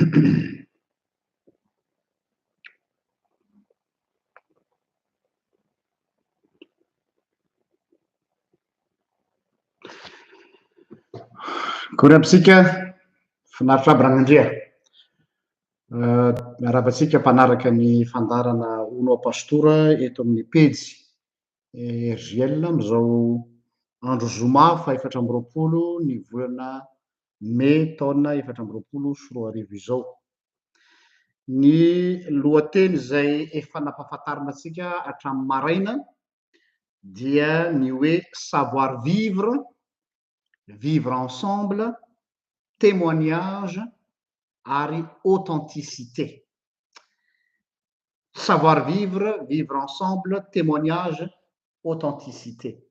Kory abitsika finaritra aby ranandria. Miarabantsika mpanaraka ny fandarana Ono Pastora eto amin'ny pejy RGL amin'izao andro zoma fa 20 ny volana Mai taona 2024 izao. Ny lohateny izay efa nampahafantarina antsika hatramin'ny maraina dia ny hoe savoir vivre, vivre ensemble, témoignage ary authenticité. Savoir vivre, vivre ensemble, témoignage, authenticité.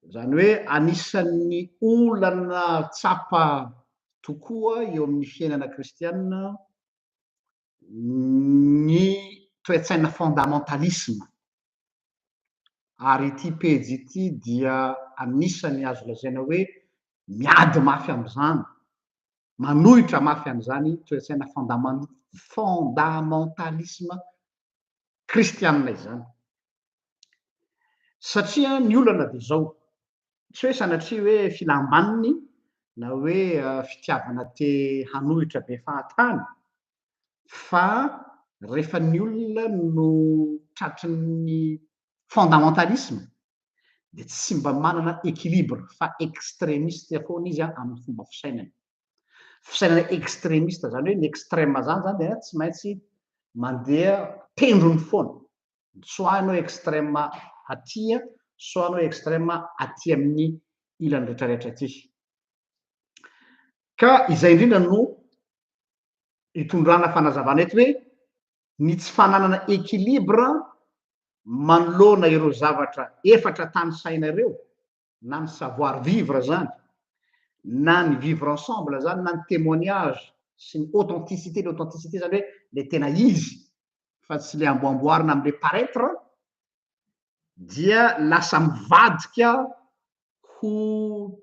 Zany hoe anisan'ny olana tsapa tokoa eo amin'ny fiainana kristianina ny toe-tsaina fondamentalisme. Ary ity pejy ity dia anisany azo lazaina hoe miady mafy amin'izany, manohitra mafy amin'izany toe-tsaina fondamentalisme kristianina izany. Satria ny olana dia zao, tsy hoe sanatria hoe filambaniny na hoe fitiavana te hanohitra be fahatany, fa rehefa ny olona no tratrin'ny fondamentalisme dia tsy mba manana équilibre fa extrémiste foana izy amin'ny fomba fisainany. Fisainana extrémiste zany hoe ny extrême zany dia tsy maintsy mandeha pendrony foana, soit anao extrême aty, soit anao extrême aty amin'ny ilany rehetrarehetra aty. Ka izay indrindra no hitondrana fanazavana eto hoe ny tsy fananana équilibre manoloana ireo zavatra efatra tany sainareo, na ny savoir vivre zany, na ny vivre ensemble zany, na ny témoignage sy ny authenticité. Ny authenticité zany hoe le tena izy fa tsy le amboamboarina am'le paraître, dia lasa mivadika ho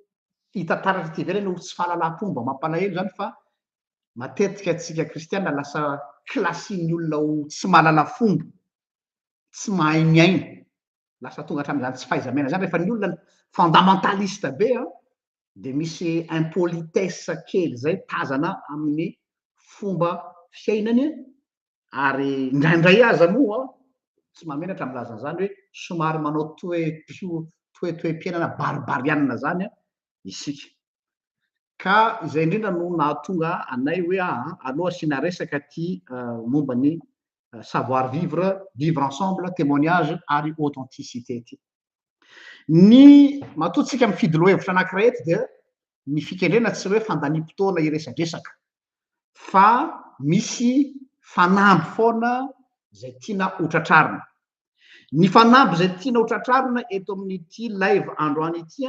hitantaratra ty ivelany ho tsy fahalalam-pomba. Mampalahelo zany fa matetika antsika kristianina lasa klasian'ny olona ho tsy mahalala fomba, tsy mahay miaina, lasa tonga hatramin'izany tsy fahaiza-miaina zany. Rehefa ny olona fondamentaliste be dia misy impolitesse kely zay tazana amin'ny fomba fiainany, ary indraindray aza moa tsy mahamenatra milaza an'izany hoe somary manao toe-piainana barbariana zany isika. Ka izay indrindra no nahatonga anay hoe aleo asiana resaka ty momba ny savoir vivre, vivre ensemble, témoignage ary authenticité ty. Ny matoa-tsika mifidy lohahevitra anankiray eto dia ny fikendrena tsy hoe fandaniam-potoana hiresadresaka, fa misy fanamby foana zay tiana hotratrarina. Ny fanamby zay tiana hotratrarina eto amin'ity live androany ity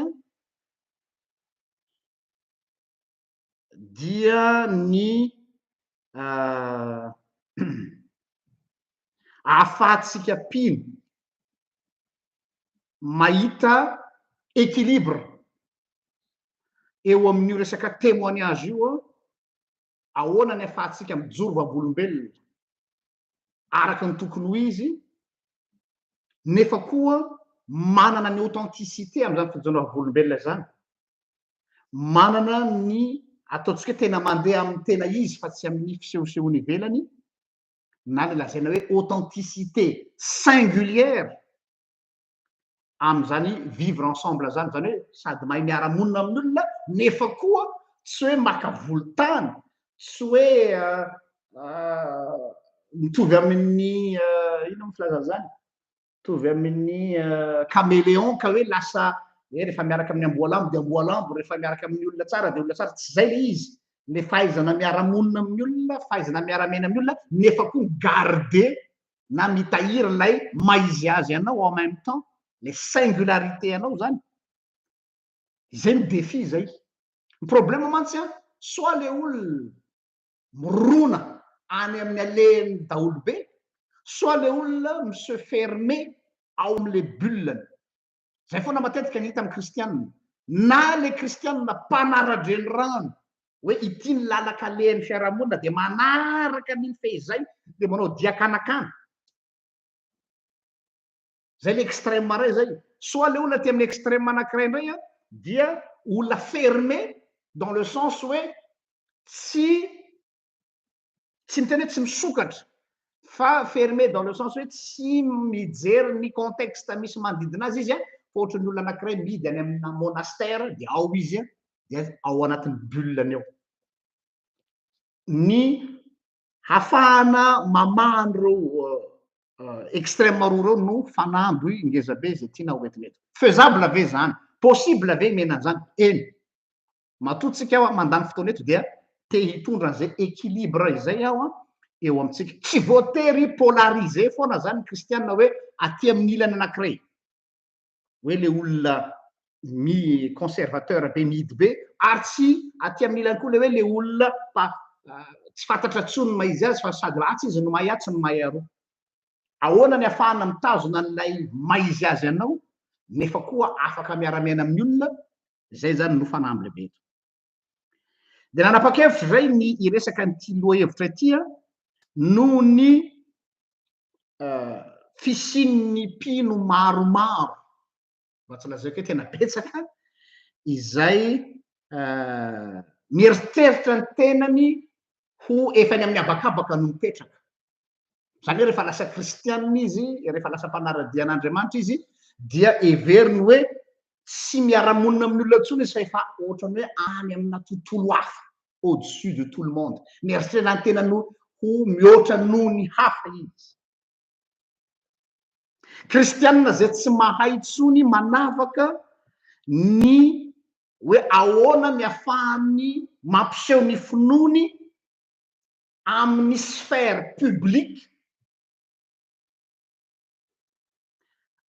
dia ny ahafahantsika mpino mahita équilibre eo amin'io resaka témoignage io, ahoana ny ahafahantsika mijoro vavolombelona araka ny tokony ho izy, nefa koa manana ny authenticité amin'izany fijoana vavolombelona zany, manana ny ataontsika hoe tena mandeha amin'ny tena izy fa tsy amin'ny fisehosehoana ivelany, na le lazaina hoe authenticité singulière amin'izany vivre ensemble zany. Zany hoe sady mahay miara-monina amin'olona nefa koa tsy hoe maka volotany, tsy hoe mitovy amin'ny ino moa filaza zany, mitovy amin'ny caméléon ka hoe lasa hoe rehefa miaraka amin'ny amboalambo dia amboalambo, rehefa miaraka amin'ny olona tsara dia olona tsara. Tsy zay le izy, le fahaizana miara-monina amin'ny olona, fahaizana miara-miaina amin'ny olona, nefa koa garder na mitahiry lay maizy azy anao en même temps, le singularité anao zany. Izay ny défi zay. Ny problème mantsy soit le olona mirona any amin'ny alehany daholo be, soit le olona se fermer ao amin'le bulleny. Zay foana matetika ny hita amin'ny kristianina, na le kristianina mpanara-drenirano hoe ity ny lalakalehan'ny fiarahamonina dia manaraka ny fehizay dia manao diakanakana zay le extrême ray zay soit le olona ty amin'ny extrême anankiray indray a dia olona fermé dans le sens hoe tsy niteny hoe tsy misokatra fa fermé dans le sens hoe tsy mijery ny contexte misy manodidina azy izy a fa ohatran'ny olona anankiray midy any amina monastère dia ao izy a dia ao anatin'ny bulleny ao ny hafahana mamandro extrême roa reo no fanambo ingeza be zay tiana hoentinety faisable ve zany possible ve menanzany eny matotsika aho a mandany fotoana eto dia te hitondra an'izay équilibre izay aho a eo amitsika tsy voatery polarisé foana zany kristianina hoe aty amin'ny ilany anankiray hoe le olona mi conservateur be mihidy be ary tsy aty amin'ny ilany koa le hoe le olona tsy fantatra tsony maizy azy fa sady ratsy izy no mahay atsy no mahay aroa ahoana ny ahafahana mitazona n'ilay maizy azy anao nefa koa afaka miara-miaina amin'ny olona zay zany no fanamby lehibe eto dia nanapa-kevitra zay ny iresaka nyty loha hevitra itya noho ny fisian'ny mpino maromaro mba tsy lazaiko hoe tena betsaka izay mieritreritra ny tenany ho efa ny amin'ny abakabaka no mipetraka zany hoe rehefa lasa kristianina izy rehefa lasa mpanaradian'Andriamanitra izy dia everiny hoe tsy miara-monina amin'ny olona ntsony izy fa efa ohatrany hoe any amina tontolo hafa au-dessus de tout le monde mieritrerina ny tenany ho mihoatra noho ny hafa izy kristianina zay tsy mahay tsony manavaka ny hoe ahoana ny ahafahany mampiseho ny finoany amin'ny sphère publique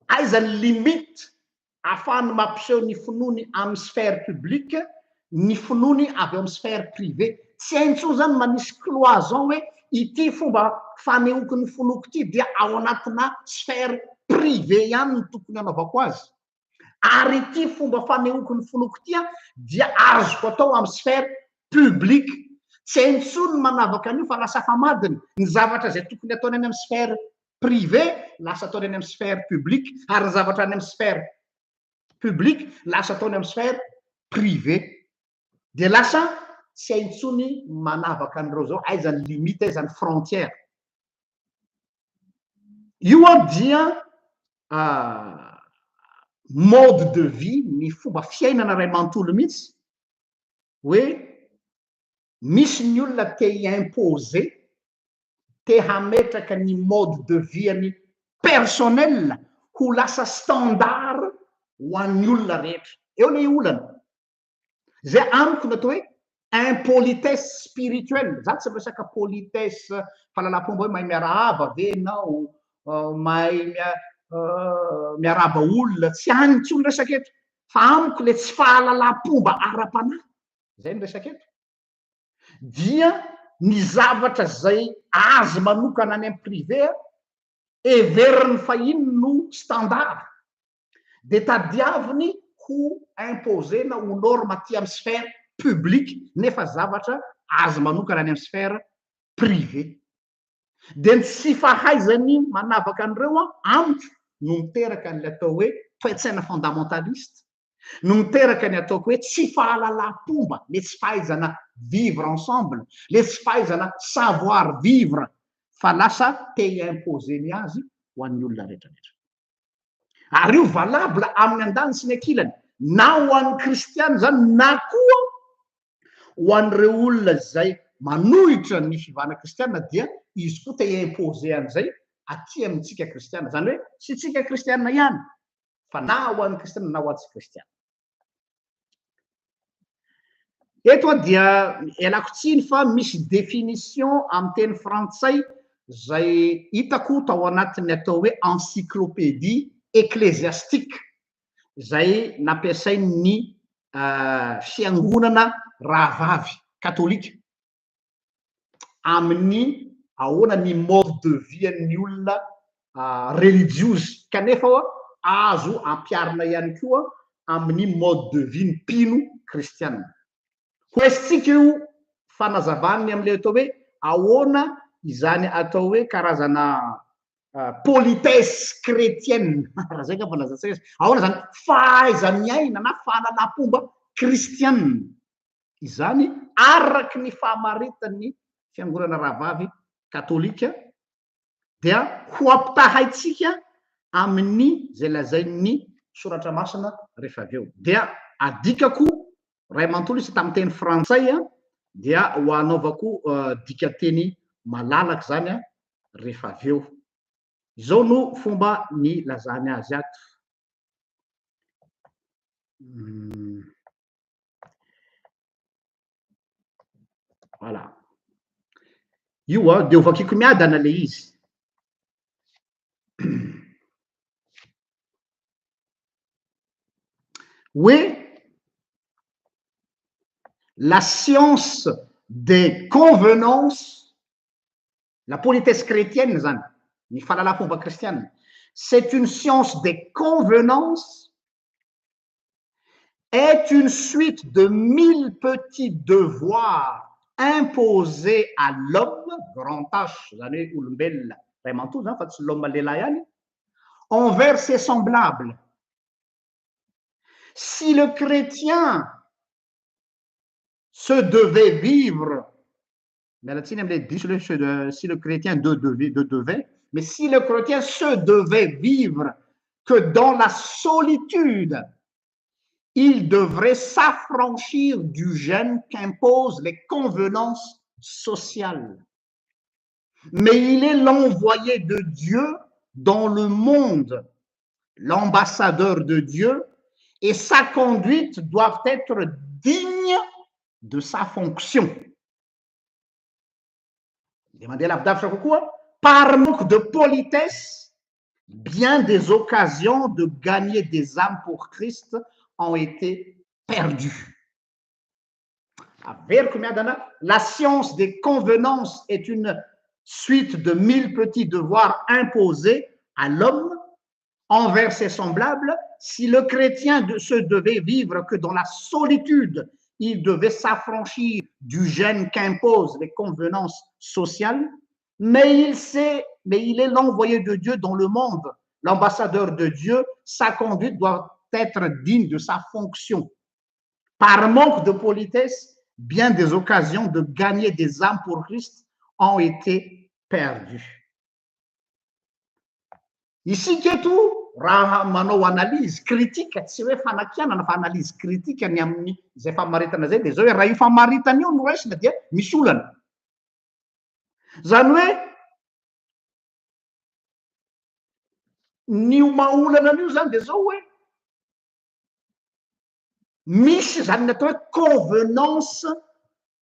aiza ny limite ahafahany mampiseho ny finoany amin'ny sphère publique ny finoany avy eo amin'ny sphère privé tsy haintsony zany manisy cloison hoe ity fomba fanehoky ny fonoko ity dia ao anatina sphère privé ihany ny tokony anaovako azy ary ity fomba fanehoky ny fonoko ity a dia azoko atao amin'ny sphère publique tsy haintsony manavaka an'io fa lasa famadiny ny zavatra zay tokony ataony any amin'ny sphère privé lasa ataony any amin'ny sphère publique ary ny zavatra any amin'ny sphère publique lasa ataony amin'ny sphère privé dia lasa tsy haintsony manavaka an'ireo zao aiza ny limite aiza ny frontière io a dia mode de vie ny fomba fiainana ray manontolo mihitsy hoe misy ny olona te imposer te hametraka ny mode de vie any personnel ho lasa standard ho an'ny olona rehetra eo le olana zay amiko natao hoe impolitesse spirituelle za tsy resaka politesse fahalalam-pomba hoe mahay miarahaba ve nao mahay miarahaba olona tsy any tsy olo resaka eto fa amiko le tsy fahalalam-pomba ara-panahy zay ny resaka eto dia ny zavatra zay azy manokana any amin'ny privé everiny fahiny no standard de tadiaviny ho imposena ho norme aty amin'ny sphère publique nefa zavatra azy manokana any amin'ny sphère privé de ny tsy fahaizany manavaka an'ireo amiko no miteraka n'le atao hoe toetsaina fondamentaliste no miteraka ny ataoko hoe tsy fahalalam-pomba le tsy fahaizana vivre ensemble le tsy fahaizana savoir vivre fa lasa te imposeny azy ho an'ny olona rehetrarehetra ary io valable amin'ny andany sy ny ankilany na ho an'ny kristiany zany na koa ho an'ireo olona zay manohitra ny fivana kristianina dia izy koa te impose an'izay aty amintsika kristianina zany hoe sy tsika kristianina ihany fa na ho an'ny kristianina na ho antsy kristianina eto a dia elako tsiny fa misy définition amin'ny teny frantsay zay hitako tao anatin'ny atao hoe encyclopédie ecclésiastique zay nampiasain'ny fiangonana rahavavy katolika amin'ny ahoana ny mode de vie an'ny olona religieuse kanefa azo ampiarina ihany koa amin'ny mode de vie ny mpino kristianina ho esitsika io fanazavany am'le atao hoe ahoana izany atao hoe karazana politesse chrétienne raha zay nga fanazantsika izy ahoana zany fahaiza miaina na fahalalapomba kristianne izany araky ny fahamaritany fiangonana rahavavy katolika dia ho ampitahaitsika amin'ny zay lazainy soratra masina rehefa avy eo dia adikako ray amanontolo izy tamin'ny teny frantsay dia ho anaovako dika teny malalaky zany rehefa avy eo izao no fomba ny lazany azy ato voilà io de ho vakiko miadana le izy oui la science des convenances la politesse chrétienne zany ny fahalalapomba kristianne c'est une science des convenances est une suite de 1000 petits devoirs imposés à l'homme grand H zany hoe olombelona ray amanontolo zany fa tsy l'homme lehilahy ihany envers ses semblables si le chrétien se devait vivre mialatsiny am'le diso si le chrétien devait mais si le chrétien se devait vivre que dans la solitude il devrait s'affranchir du gêne qu'imposent les convenances sociales. Mais il est l'envoyé de Dieu dans le monde, l'ambassadeur de Dieu, et sa conduite doit être digne de sa fonction. Demandez la quoi? Par manque de politesse, bien des occasions de gagner des âmes pour Christ ont été perdus. La science des convenances est une suite de 1000 petits devoirs imposés à l'homme envers ses semblables. Si le chrétien se devait vivre que dans la solitude, il devait s'affranchir du gêne qu'imposent les convenances sociales, mais il est l'envoyé de Dieu dans le monde, l'ambassadeur de Dieu, sa conduite doit être digne de sa fonction. Par manque de politesse, bien des occasions de gagner des âmes pour Christ ont été perdues. Ici que tout, raha manao analyse critique, tsy hoe fanakianana fa analyse critique ny amin'ny zay famaritana zay de zao hoe raha io famaritana io no raisina dia misy olana. Zany hoe ny maolana an'io zany de zao hoe misy zany natao hoe convenance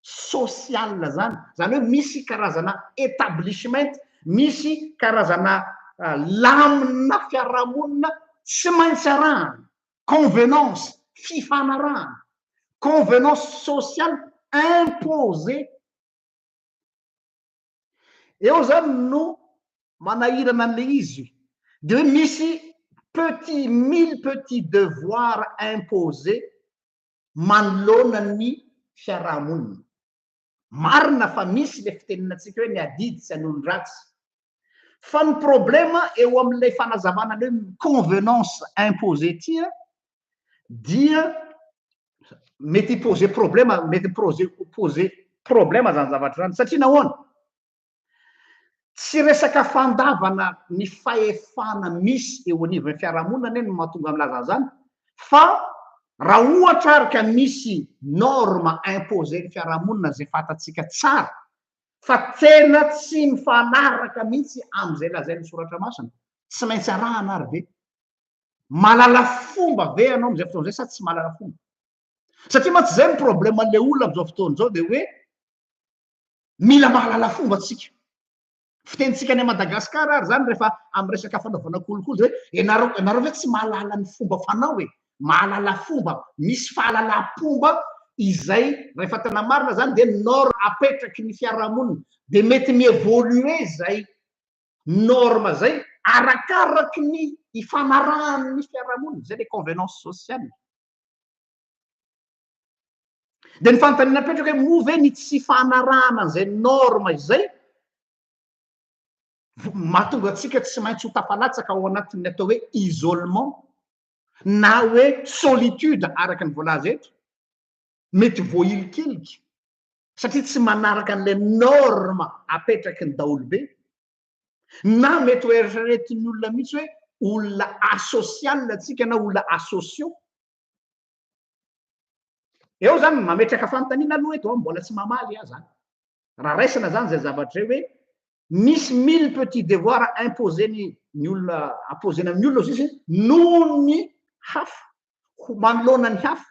sociale zany hoe misy karazana établissement misy karazana lamina fiarahamonina tsy maintsy arahana convenance fifanarahana convenance sociale imposée eo zany no manahirana an'le izy de hoe misy 1000 petits devoirs imposés manoloana ny fiarahamonina marina fa misy le fiteninantsika hoe ny adidy sy anondrantsy fa ny problema eo amin'ilay fanazavana le convenance imposée tia dia mety poser problema mety poser problema zany zavatra zany satria nahoana tsy resaka fandavana ny fahefana misy eo anivon'ny fiarahamonina eny no mahatonga am'laza zany fa raha ohatra ary ka misy norme imposé ny fiarahamonina zay fatatsika tsara fa tena tsy mifanaraka mihitsy am'izay lazainy soratra masina tsy maintsy arahana ary ve malala fomba ve anao am'izay fotoana zay sa tsy malala fomba satria ma tsy zay ny problème an'le olona am'izao fotoana zao de hoe mila mahalala fomba atsika fitenitsika any Madagasikara ary zany rehefa amy resaka fanaovana kolokolo hoe ianareo ve tsy mahalala ny fomba fanao e mahalala fomba misy fahalala-pomba izay rehefa tena marina zany de norme apetraky ny fiarahamonina de mety mievolue zay norme zay arakaraky ny ifanarahan'ny fiarahamonina zay le convenance sociale dia ny fanontaniana petraka hoe moa ve ny tsy fanarahana an'izay norma izay mahatonga atsika tsy maintsy ho tafalatsaka ao anatin'ny atao hoe isolement na hoe solitude araka ny voalaza eto mety voailikiliky satria tsy manaraka an'ilay norma apetraky ny daolobe na mety ho eritreretin'ny olona mihitsy hoe olona asocial atsika na olona asosio eo zany mametraka fanontaniana aloha eto mbola tsy mamaly ah zany raha raisina zany zay zavatra hoe misy 1000 petit devoir imposeny ny olona apposena amin'ny olona izy noho ny hafa manoloana ny hafa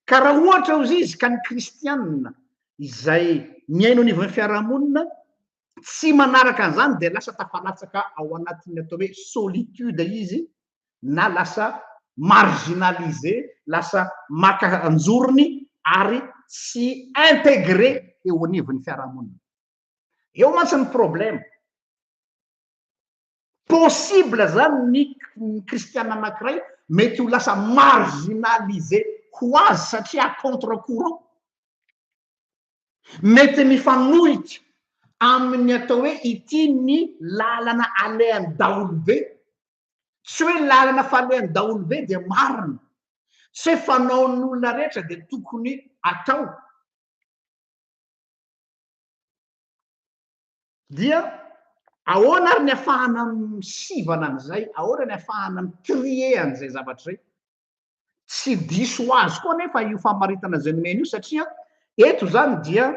ka raha ohatra ozy izy ka ny kristianina izay miaino anivon'ny fiarahamonina tsy manaraka an'izany dia lasa tafalatsaka ao anatin'ny atao hoe solitude izy na lasa marginalisé lasa maka anjorony ary tsy intégré eo anivon'ny fiarahamonina eo mantsy ny problème possible zany ny kristiana anankiray mety ho lasa marginalisé ho azy satria contre courant mety mifanohitra amin'ny atao hoe ity ny lalana alehan'ny daolobe tsy hoe lalana falehan'ny daolobe dia marina tsy hoe fanaon'ny olona rehetra dia tokony atao dia ahoana ary ny ahafahana misivana an'izay ahoana ny ahafahana mitrie an'izay zavatra zay tsy diso ho azy koa nefa io famaritana zay nomena io satria eto zany dia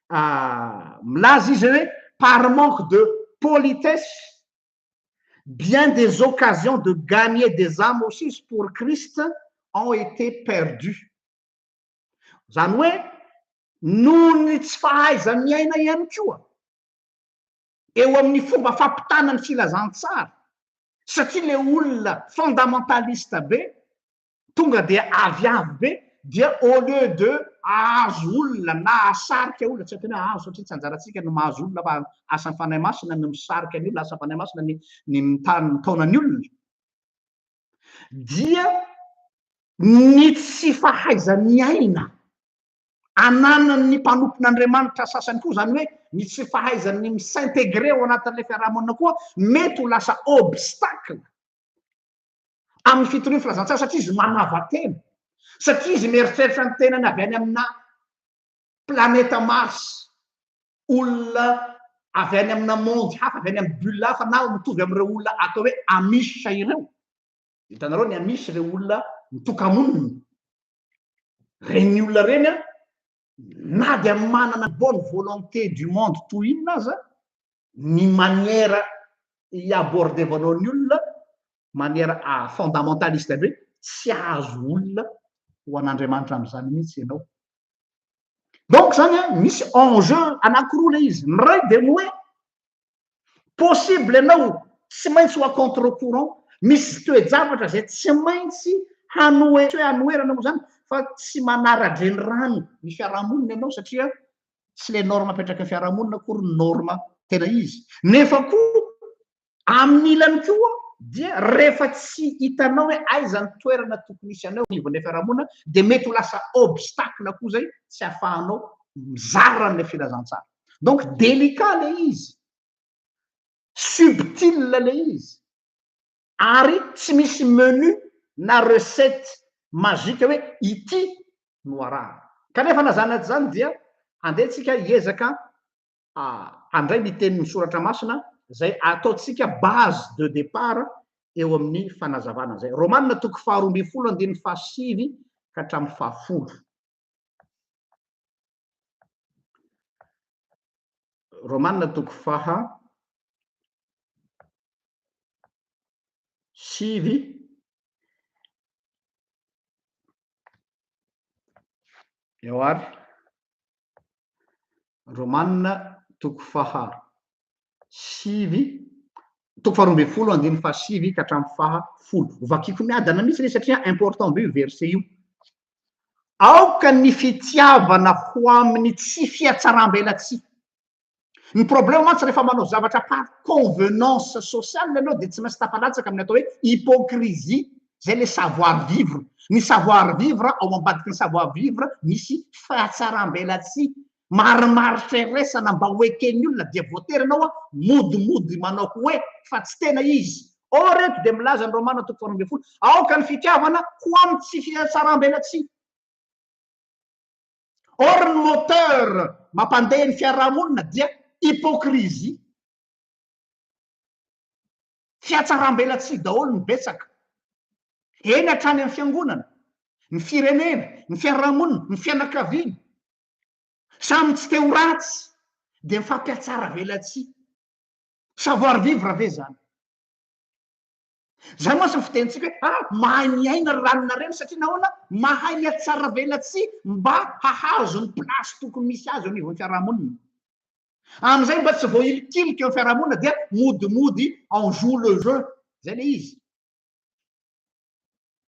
milaza izy hoe par manque de politesse bien des occasions de gagner des âmes aussi pour Christ ont été perdus zany hoe noho ny tsy fahaiza miaina ihany koa eo amin'ny fomba fampitana ny filazantsara satria le olona fondamentaliste be tonga dia aviavy be dia au lieu de ahazo olona na asarika olona tsy atena ahazo satria tsy anjaratsika no mahazo olona fa asan'ny fanahy masina ny misarika ny olona asan'ny fanahy masina ny taonany olona dia ny tsy fahaiza miaina ananany mpanompon'Andriamanitra sasany koa zany hoe ny tsy fahaizany misintégré ao anatin'ilay fiarahamonina koa mety ho lasa obstacle amin'ny fitoroan'ny filazantsara satria izy manavatena satria izy mieritreritra ny tenany avy any amina planeta Mars olona avy any amina monde hafa avy any amin'ny bulle hafa na mitovy amin'ireo olona atao hoe amisy ireo hitanareo ny amisy ireo olona mitokamonina reny olona reny a na dia manana bonne volonté du monde toy inona aza ny manière iabordevanao ny olona manière fondamentaliste be tsy ahazo olona ho an'Andriamanitra amin'izany mihitsy ianao donc zany a misy enjeu anankiroa le izy ny ray dia hoe possible ianao tsy maintsy ho a contre courant misy toe-javatra zay tsy maintsy hanoerana moa zany fa tsy manara-dreny rano ny fiarahamonina ianao satria tsy le norma apetraka ny fiarahamonina akory ny norma tena izy nefa koa amin'ny ilany koa dia rehefa tsy hitanao hoe aiza ny toerana tokony isy anao nivon'ilay fiarahamonina dia mety ho lasa obstacle koa zay tsy ahafahanao mizara n'ilay filazantsara donc délicat le izy subtile le izy ary tsy misy menu na recette magique hoe ity no arahana kanefa nazanaty zany dia andehantsika hiezaka andray ny tenin'ny soratra masina zay ataotsika base de départ eo amin'ny fanazavana zay romanina toko 12:17 ka hatramin'ny 10. romanina toko 7 eo ary romanina toko 7 toko 12:17 ka hatramin'ny 10 ovakiko miadana mihitsy le satria important be io verset io aoka ny fitiavana ho amin'ny tsy fiatsaram-belatsy ny problème mantsy rehefa manao zavatra par convenance sociale ianao dia tsy maintsy tafalatsaka amin'ny atao hoe hypocrisie zay le savoir vivre. Ny savoir vivre ao ambadiky ny savoir vivre misy fahatsarambelatsy marimaritra iresana mba hoekeny olona dia voatery anao a modimody manao hoe fa tsy tena izy. Reto de milaza ny Romana 12:12 aoka ny fitiavana ho amin'ny tsy fahatsarambelatsy. Or ny moteur mampandeha ny fiarahamonina dia hypocrisie. Fiatsaram-belatsy daholo ny betsaka. Eny hatrany amin'ny fiangonana, ny firenena, ny fiarahamonina, ny fianakaviana. Samy tsy te ho ratsy dia mifampiatsara velatsy. Savoir vivre ve zany. Zany moa sy fitentsika hoe mahay miaina ranona reny satria nahoana mahay miatsara velatsy mba hahazo ny plasy tokony misy azy eo anivon'ny fiarahamonina. Amin'izay mba tsy voahilikiliky eo amin'ny fiarahamonina dia modimody en joue le jeu. Zay le izy.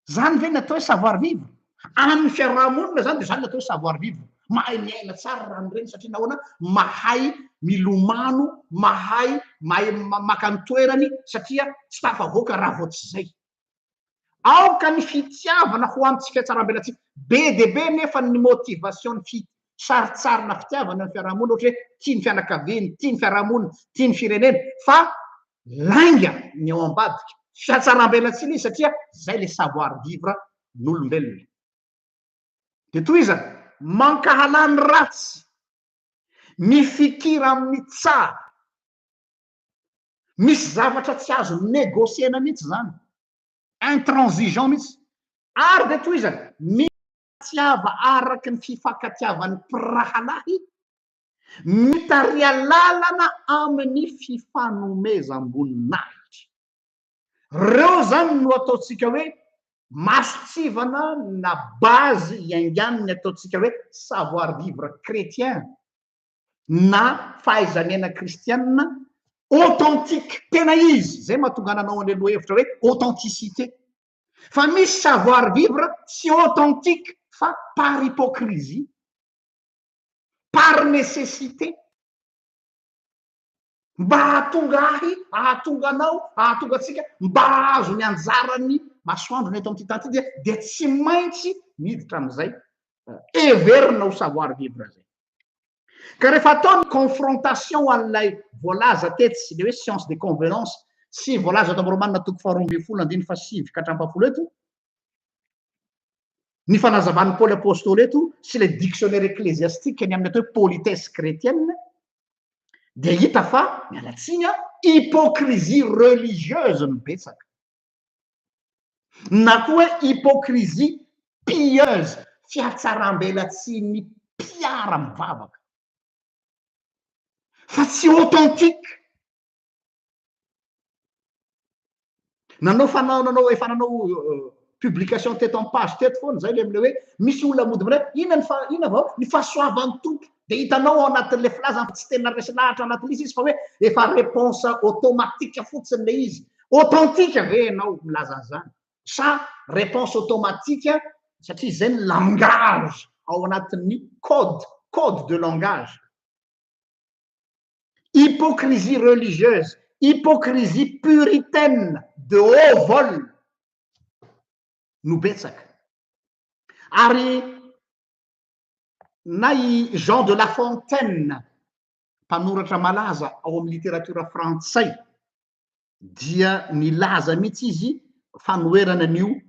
Zany ve natao hoe savoir vivre. Amin'ny fiarahamonina zany dia zany natao hoe savoir vivre. Mahay miaina tsara rano reny satria nahoana mahay milomano, mahay maka ny toerany satria tsy tafavoaka raha vao tsy zay. Aoka ny fitiavana ho amin'ny tsy fiatsaram-belatsy be de be nefa ny motivation ny saritsarina fitiavana ny fiarahamonina ohatra hoe tia ny fianakaviana, tia ny fiarahamonina, tia ny firenena fa lainga ny ao ambadika fiatsaram-belatsy ilay satria zay le savoir vivre n'olombelona. De toy izany mankahalany ratsy mifikira amin'ny tsara. Misy zavatra tsy azo negosiana mihitsy zany. Intransigeant mihitsy. Ary de toy izany mitiava araky ny fifankatiavan'ny mpirahalahy mitaria lalana amin'ny fifanomezam-boninahitra. Reo zany no ataontsika hoe masotsivana na base iainganiny ataontsika hoe savoir vivre chrétien na fahaizamiaina kristianina authentique tena izy. Zay mahatonga ananao an'le hevitra hoe authenticité. Fa misy savoir vivre tsy authentique fa par hypocrisie, par nécessité. Mba ahatonga anao, ahatonga atsika mba azo ny anjarany masoandro ny eto amin'ity tany ity dia tsy maintsy miditra amin'izay everina ho savoir vivre zay. Ka rehefa atao ny confrontation an'ilay voalaza teto sy le hoe science de convenance sy voalaza ato amin'ny Romanina 12:7-7 eto, ny fanazavan'ny Paoly apôstôly eto sy le dictionnaire ecclésiastique ny amin'ny atao hoe politesse chrétienne dia hita fa mialatsiny hypocrisie religieuse mibetsaka. Na koa hoe hypocrisie pieuse, fiatsaram-belatsy ny piara mivavaka. Fa tsy authentique. Nanao efa nanao publication teto amin'ny page teto foana zay le amile hoe misy olona modimina ina vao ny fahasoavan'ny tompo dia hitanao ao anatin'le filaza tsy tena resy lahatra anatin'izy izy fa hoe efa réponse automatique fotsiny le izy. Authentique ve ianao milaza an'izany sa réponse automatique satria zay ny langage ao anatin'ny code de langage. Hypocrisie religieuse, hypocrisie puritaine de haut vol no betsaka. Ary na i Jean de La Fontaine mpanoratra malaza ao amin'ny littérature frantsay dia nilaza mihitsy izy fanoherana an'io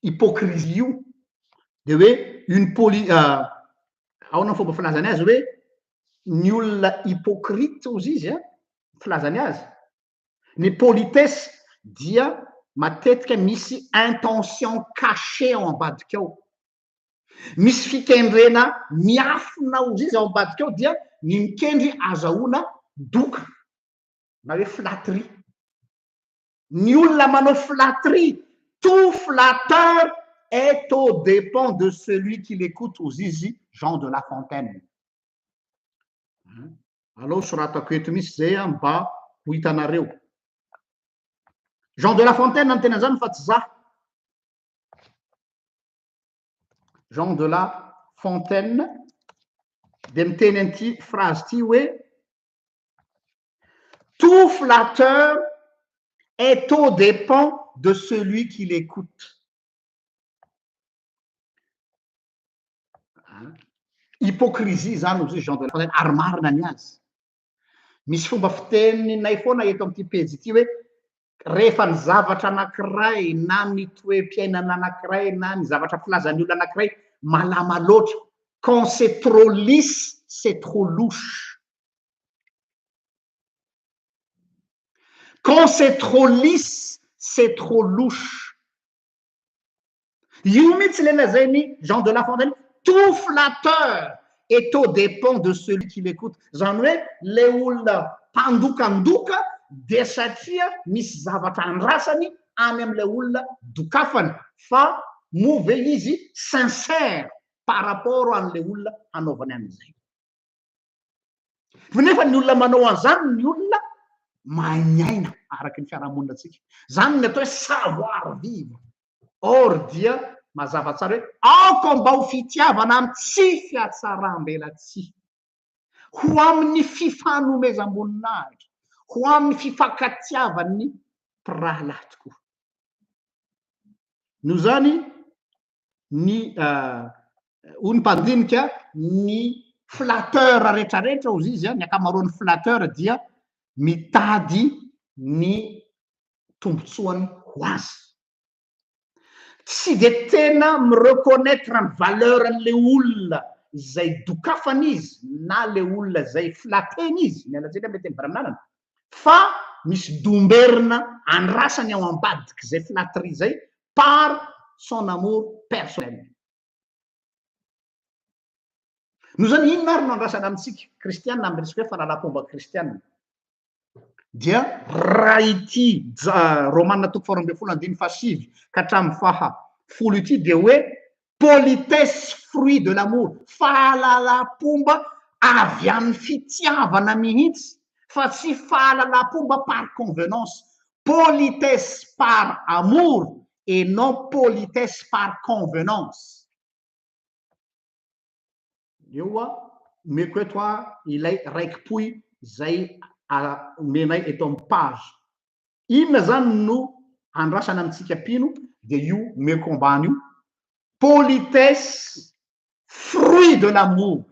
hypocrisie io de hoe une ahoana fomba filazany azy hoe ny olona hypocrite ozy izy filazany azy. Ny politesse dia matetika misy intention cachée ao ambadika ao. Misy fikendrena miafina ozy izy ao ambadika ao dia ny mikendry azahoana doka na hoe flatterie. Ny olona manao flatterie, tout flatteur est au dépend de celui qui l'écoute ozy izy Jean de La Fontaine. Alors soratako eto misy zay mba ho hitanareo. Jean de La Fontaine ny tena zany fa tsy za. Jean de La Fontaine de miteny an'ity phrase ty hoe tout flatteur est aux dépens de celui qui l'écoute. Hypocrisie zany ozy Jean de La Fontaine ary marina ny azy. Misy fomba fiteninay foana eto amin'ity pejy ity hoe rehefa ny zavatra anankiray na ny toe-piainana anankiray na ny zavatra filazan'ny olona anankiray malama loatra, quand c'est trop lisse, c'est trop louche. Quand c'est trop lisse, c'est trop louche. Io mihitsy le lazainy Jean de La Fontaine, tout flatteur est aux dépens de celui qui l'écoute. Zany hoe le olona mpandokandoka dia satria misy zavatra andrasany any amin'le olona dokafany, fa move izy sincère par rapport an'le olona anaovany an'izay. Nefa ny olona manao an'izany ny olona magnaina araky ny fiarahamonina antsika. Zany ny atao hoe savoir vivre. Or dia mazava tsara hoe aoko mba ho fitiavana amin'ny tsy fiatsaram-belatsia, ho amin'ny fifanomezam-boninahitra, ho amin'ny fifankatiavan'ny mpirahalahy tokoa. Noho zany ny hoy ny mpandinika ny flatteur rehetrarehetra ozy izy, ny ankamaroan'ny flatteur dia mitady ny tombotsoany ho azy. Tsy de tena mireconnaître ny valeur an'le olona izay dokafany izy na le olona izay flateny izy, miala tsika mety mibarananana, fa misy domberina andrasany ao ambadiky izay flatterie zay par son amour personnel. Noho zany inona ary no andrasana amintsika kristianina amin'ny resaka hoe fahalalam-pomba kristianina dia raha ity Romanina 4:25 ka hatramin'ny fahafolo ity dia hoe politesse fruit de l'amour, fahalalam-pomba avy amin'ny fitiavana mihitsy, fa tsy fahalalam-pomba par convenance. Politesse par amour et non politesse par convenance. Eo meko eto ilay raikim-poy zay menay eto amin'ny page. Inona zany no andrasana amintsika pino dia io meko ambany io, politesse fruit de l'amour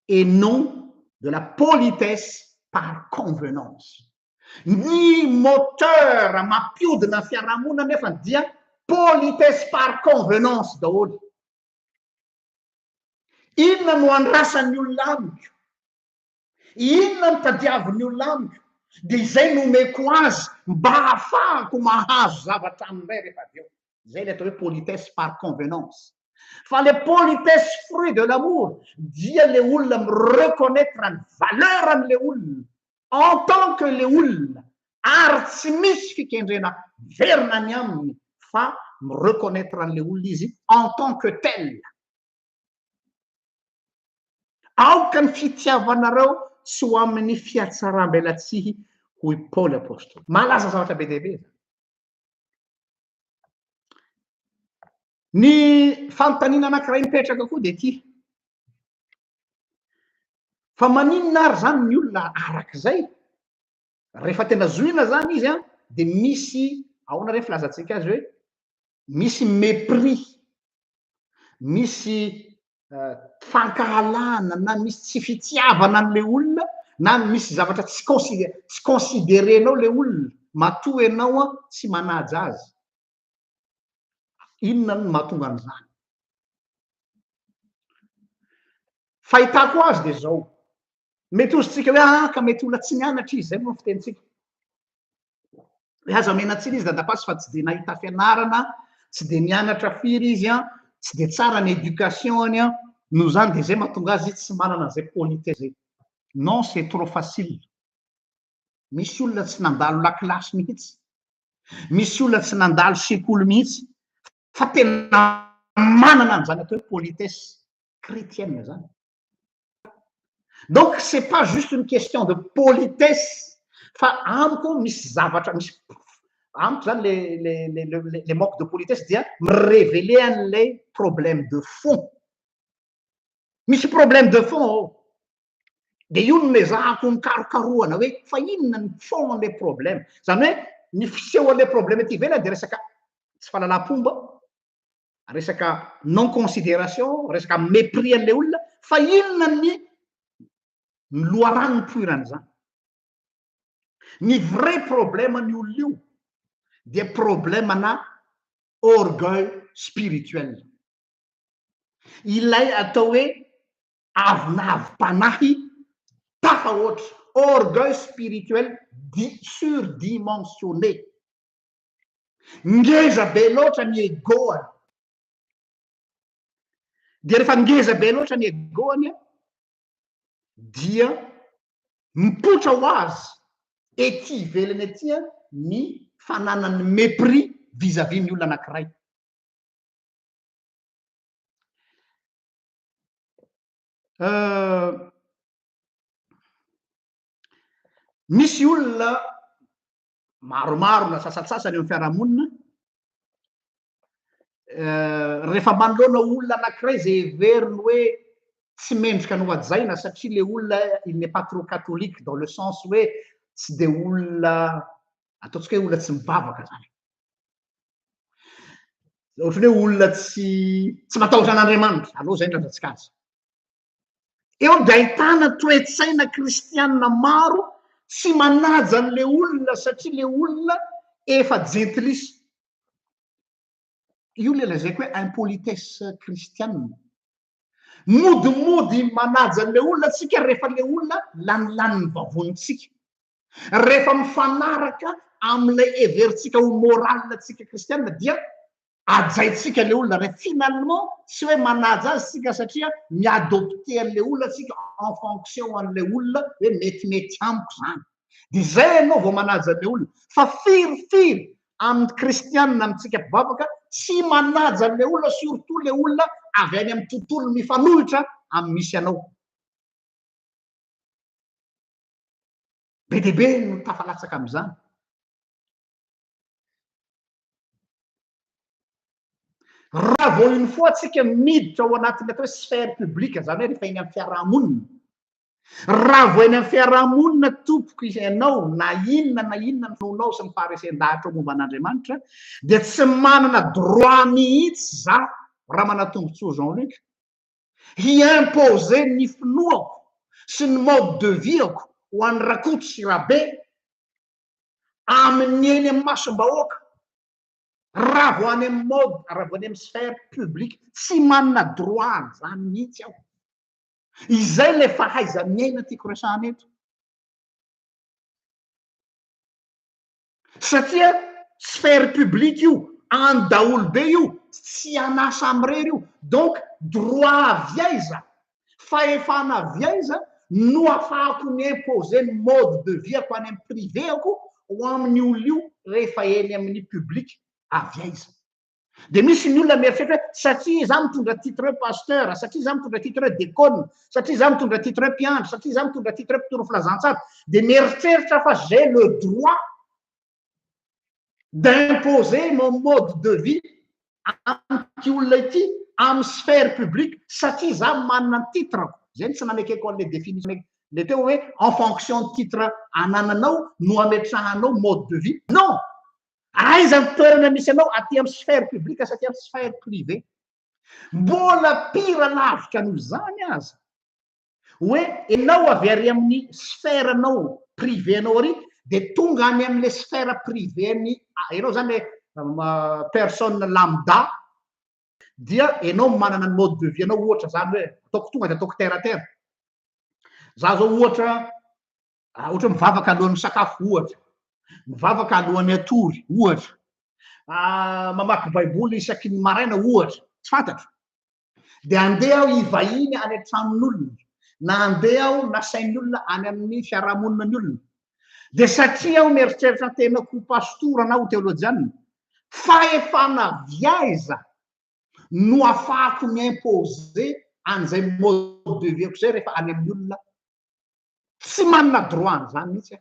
et non de la politesse par convenance. Ny moteur mampiodina fiarahamonina nefa dia politesse par convenance daholo. Inona no andrasan'ny olona amiko, inona no tadiavin'ny olona amiko, dia izay nomeko azy mba ahafahako mahazo zavatra amin'izay rehefa avy eo. Zay le atao hoe politesse par convenance. Fa le politesse fruit de l'amour dia le olona mireconnaître ny valeur an'le olona en tant que le olona, ary tsy misy fikendrena verina ny aminy, fa mireconnaître an'le olona izy en tant que tel. Aoka ny fitiavanareo tsy ho amin'ny fiatsaram-belatsihy hoy Paoly apôstôly. Malaza zavatra be dia be. Ny fanontaniana anankiray mipetraka koa dia ity: fa maninona ary zany ny olona arak'izay? Rehefa tena zoina zany izy dia misy ahoana re filazantsika azy hoe misy mépris, misy fankahalana, na misy tsy fitiavana an'le olona, na misy zavatra tsy considérenao le olona, matoa ianao tsy manaja azy. Inona no mahatonga an'izany? Fahitako azy dia zao, mety ozintsika hoe ka mety olona tsy nianatra izy, zay moa fitenitsika. Hoe aza menatsiny izy dadapaso fa tsy dia nahita fianarana, tsy dia nianatra firy izy, tsy dia tsara ny éducation-ny, noho zany dia zay mahatonga azy tsy manana an'izay politesse zay. Non, c'est trop facile. Misy olona tsy nandalo lakilasy mihitsy, misy olona tsy nandalo sekoly mihitsy, fa tena manana an'izany atao hoe politesse chrétienne zany. Donc c'est pas juste une question de politesse, fa amiko misy zavatra, misy amiko zany les moques de politesse dia mirévéler an'ilay problème de fond. Misy problème de fond. de io no ezahako ny karokaroana hoe fa inona ny foana le problème zany hoe ny fiseho an'le problème ty ivelany de resaka tsy fahalalam-pomba resaka non considération resaka mépris an'le olona fa inona ny loharano ny poirany zany ny vrai problème ny olona io de problème na orgueil spirituel ilay atao hoe avinavi-panahy tafa ohatra orgueil spirituel surdimensionné ngeza be loatra ny egoany de rehefa ngeza be loatra ny egoany dia mipotra ho azy ety ivelany etya ny fananany mépris vis-à-vis ny olona anankiray misy olona maromaro na sasatsasany eo amin'ny fiarahamonina rehefa manoloana olona anankiray zay heveriny hoe tsy mendrika no ajaina satria le olona il n'est pas trop catholique dans le sens hoe tsy de olona ataontsika hoe olona tsy mivavaka zany ohatrany hoe olona tsy matahotra an'Andriamanitra aloha zay ndrazatsika azy eo de ahitana toetsaina kristianina maro tsy manaja an'le olona satria le olona efa gentilisse io le lazaiko hoe impolitesse kristianina modimody manaja an'le olona tsika rehefa le olona lanilaniny vavonitsika rehefa mifanaraka am'ilay heverintsika ho moralina tsika kristianina dia ajaitsika le olona rehefa finalement tsy hoe manaja azy tsika satria miadopte an'le olona tsika en fonction an'le olona hoe metimety amiko zany de zay ianao vao manaja an'le olona fa firifiry amin'ny kristianina amitsika mpivavaka tsy manaja an'le olona surtout le olona avy any amin'ny tontolo mifanolotra amy misy anao be de be no tafalatsaka am'izany raha vao iny foa tsika miditra ao anatin'ny atao hoe sphère publique zany hoe rehefa eny amin'ny fiarahamonina raha vao eny amin'ny fiarahamonina tompoko ianao na inona nonao sy ny faharesen-dahatra momba an'Andriamanitra de tsy manana droit mihitsy za raha manatombontsoa Jean-Luc hiimposer ny finoako sy ny mode de vieko ho an'ny rakoto sy rabe amin'ny eny amin'ny masom-bahoaka raha vo any amin'ny mode raha vo any amin'ny sphère publique tsy manana droit zany mihitsy aho izay le fahaiza miaina tiako resahana eto satria sphère publique io andaolo be io tsy anasa amirery io donc droit aviaiza fahefana aviaiza no afahako miimposer ny mode de vieko any amin'ny privéako ho amin'ny olo io rehefa eny amin'ny publique aviaiza de misy ny olona mieritreritra hoe satria za mitondra titre pasteur satria za mitondra titre décone satria za mitondra titre mpiandro satria za mitondra titre mpitoro filazantsara de mieritreritra fa j'ai le droit d'imposer mon mode de vie amty olona ity amy sphère publique satria za manana titre zay tsy namekeko an'le définition le teo hoe en fonction de titre anananao no ametrahanao mode de vie non aiza ny toerana misy anao aty amy sphère publique satria amy sphère privé mbola pira lavitra noho zany aza hoe enao avy ary amin'ny sphère anao privé anao ary de tonga any am'le sphère privé ny enao zany le personne lambda dia enao manana ny mode de vie anao ohatra zany hoe ataoko tonga de ataoko terre à terre za zao ohatra mivavaka alohan'ny sakafo ohatra mivavaka alohan'ny atory ohatra mamaky baiboly isaky ny maraina ohatra tsy fantatro de andeha aho ivahiny any an-tranon'olona na andeha aho nasain'ny olona any amin'ny fiarahamonina ny olona de satria aho mieritreritra tena ko pastora na ho teolojianina fahefana viaiza no afahako miimposer an'izay mode de vieko zay rehefa any amin'ny olona tsy manana droit zany mihitsy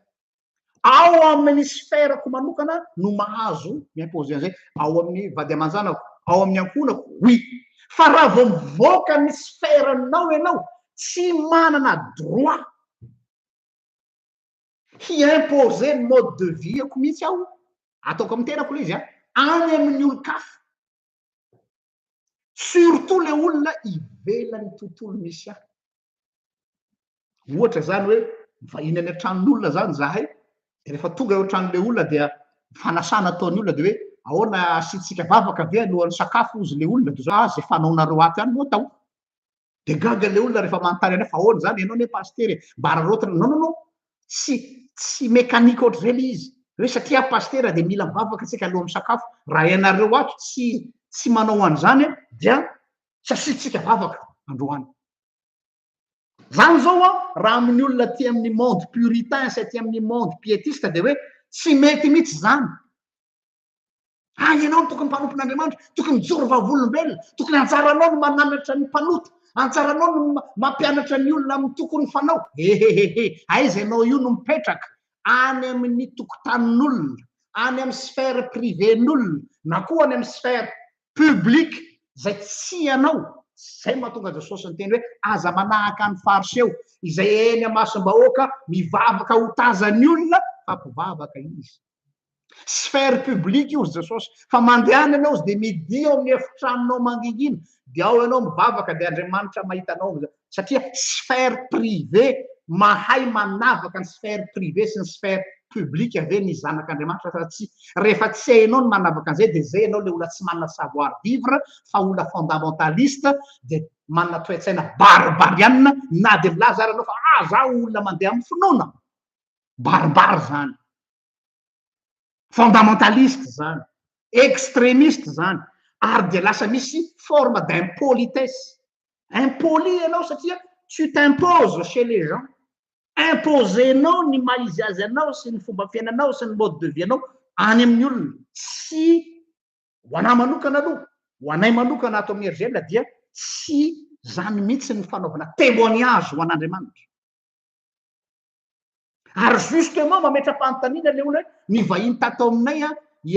ao amin'ny sphèreko manokana no mahazo miimposer an'izay ao amin'ny vady aman-janako ao amin'ny ankonako oui fa raha vao mivoaka ny sphèrenao ianao tsy manana droit hiimposer ny mode de vieko mihitsy aho ataoko amin'ny tenako le izy any amin'ny olo-kafa surtout le olona ivelany tontolo misy ahy ohatra zany hoe mivahiny any antranon'olona zany zahay de rehefa tonga eo antranon'le olona dia fanasana ataony olona de hoe ahoana asitsika vavaka ve alohan'ny sakafo ozy le olona de zao zay fanaonareo ato ihany no atao de gaga le olona rehefa manontany ana fa ahoana zany ianao ne pastery mba rarotana non tsy mécanique ohatry zay le izy hoe satria pastera de mila mivavaka tsika alohan'ny sakafo raha ianareo ato tsy manao an'izany dia tsy asitsika vavaka androany zany zao raha amin'ny olona ty amin'ny monde puritain sy ty amin'ny monde piétiste de hoe tsy mety mihitsy zany ianao tokony mpanompon'andriamanitra tokony mijoro vavolombelona tokony antsaranao no mananatra ny mpanota antsaranao no mampianatra ny olona amin'ny tokony fanao aiza ianao io no mipetraka any amin'ny tokotanin'olona any amin'ny sphère privén'olona na koa any amin'ny sphère publique zay tsy ianao zay mahatonga jesosy ny teny hoe aza manahaka ny fariseo izay eny amasom-bahoaka mivavaka ho tazany olona fa mpivavaka izy sphère publique io jesosy fa mandehany ianao zy de midio amin'ny efitranonao mangingina de ao ianao mivavaka de andriamanitra mahitanao satria sphère privé mahay manavaka ny sphère privé sy ny sphère publique ave ny zanak'andriamanitra fa tsy rehefa tsy hainao ny manavaka an'izay de zay ianao le olona tsy manana savoir vivre fa olona fondamentaliste de manana toetsaina barbarianina na de milaza aranao fa zaho olona mandeha amin'ny finoana barbare zany fondamentaliste zany extrémiste zany ary de lasa misy forme d'impolitesse impoli ianao satria tu t'imposes chez les gens imposenao ny maizy azy anao sy ny fomba fiainanao sy ny mode de vie anao any amin'ny olona sy ho anay manokana aloha ho anay manokana ato amin'ny erzela dia tsy zany mihitsy ny fanaovana témoignage ho an'andriamanitra ary justement mametra-panontaniana le olona ny vahiny tato aminay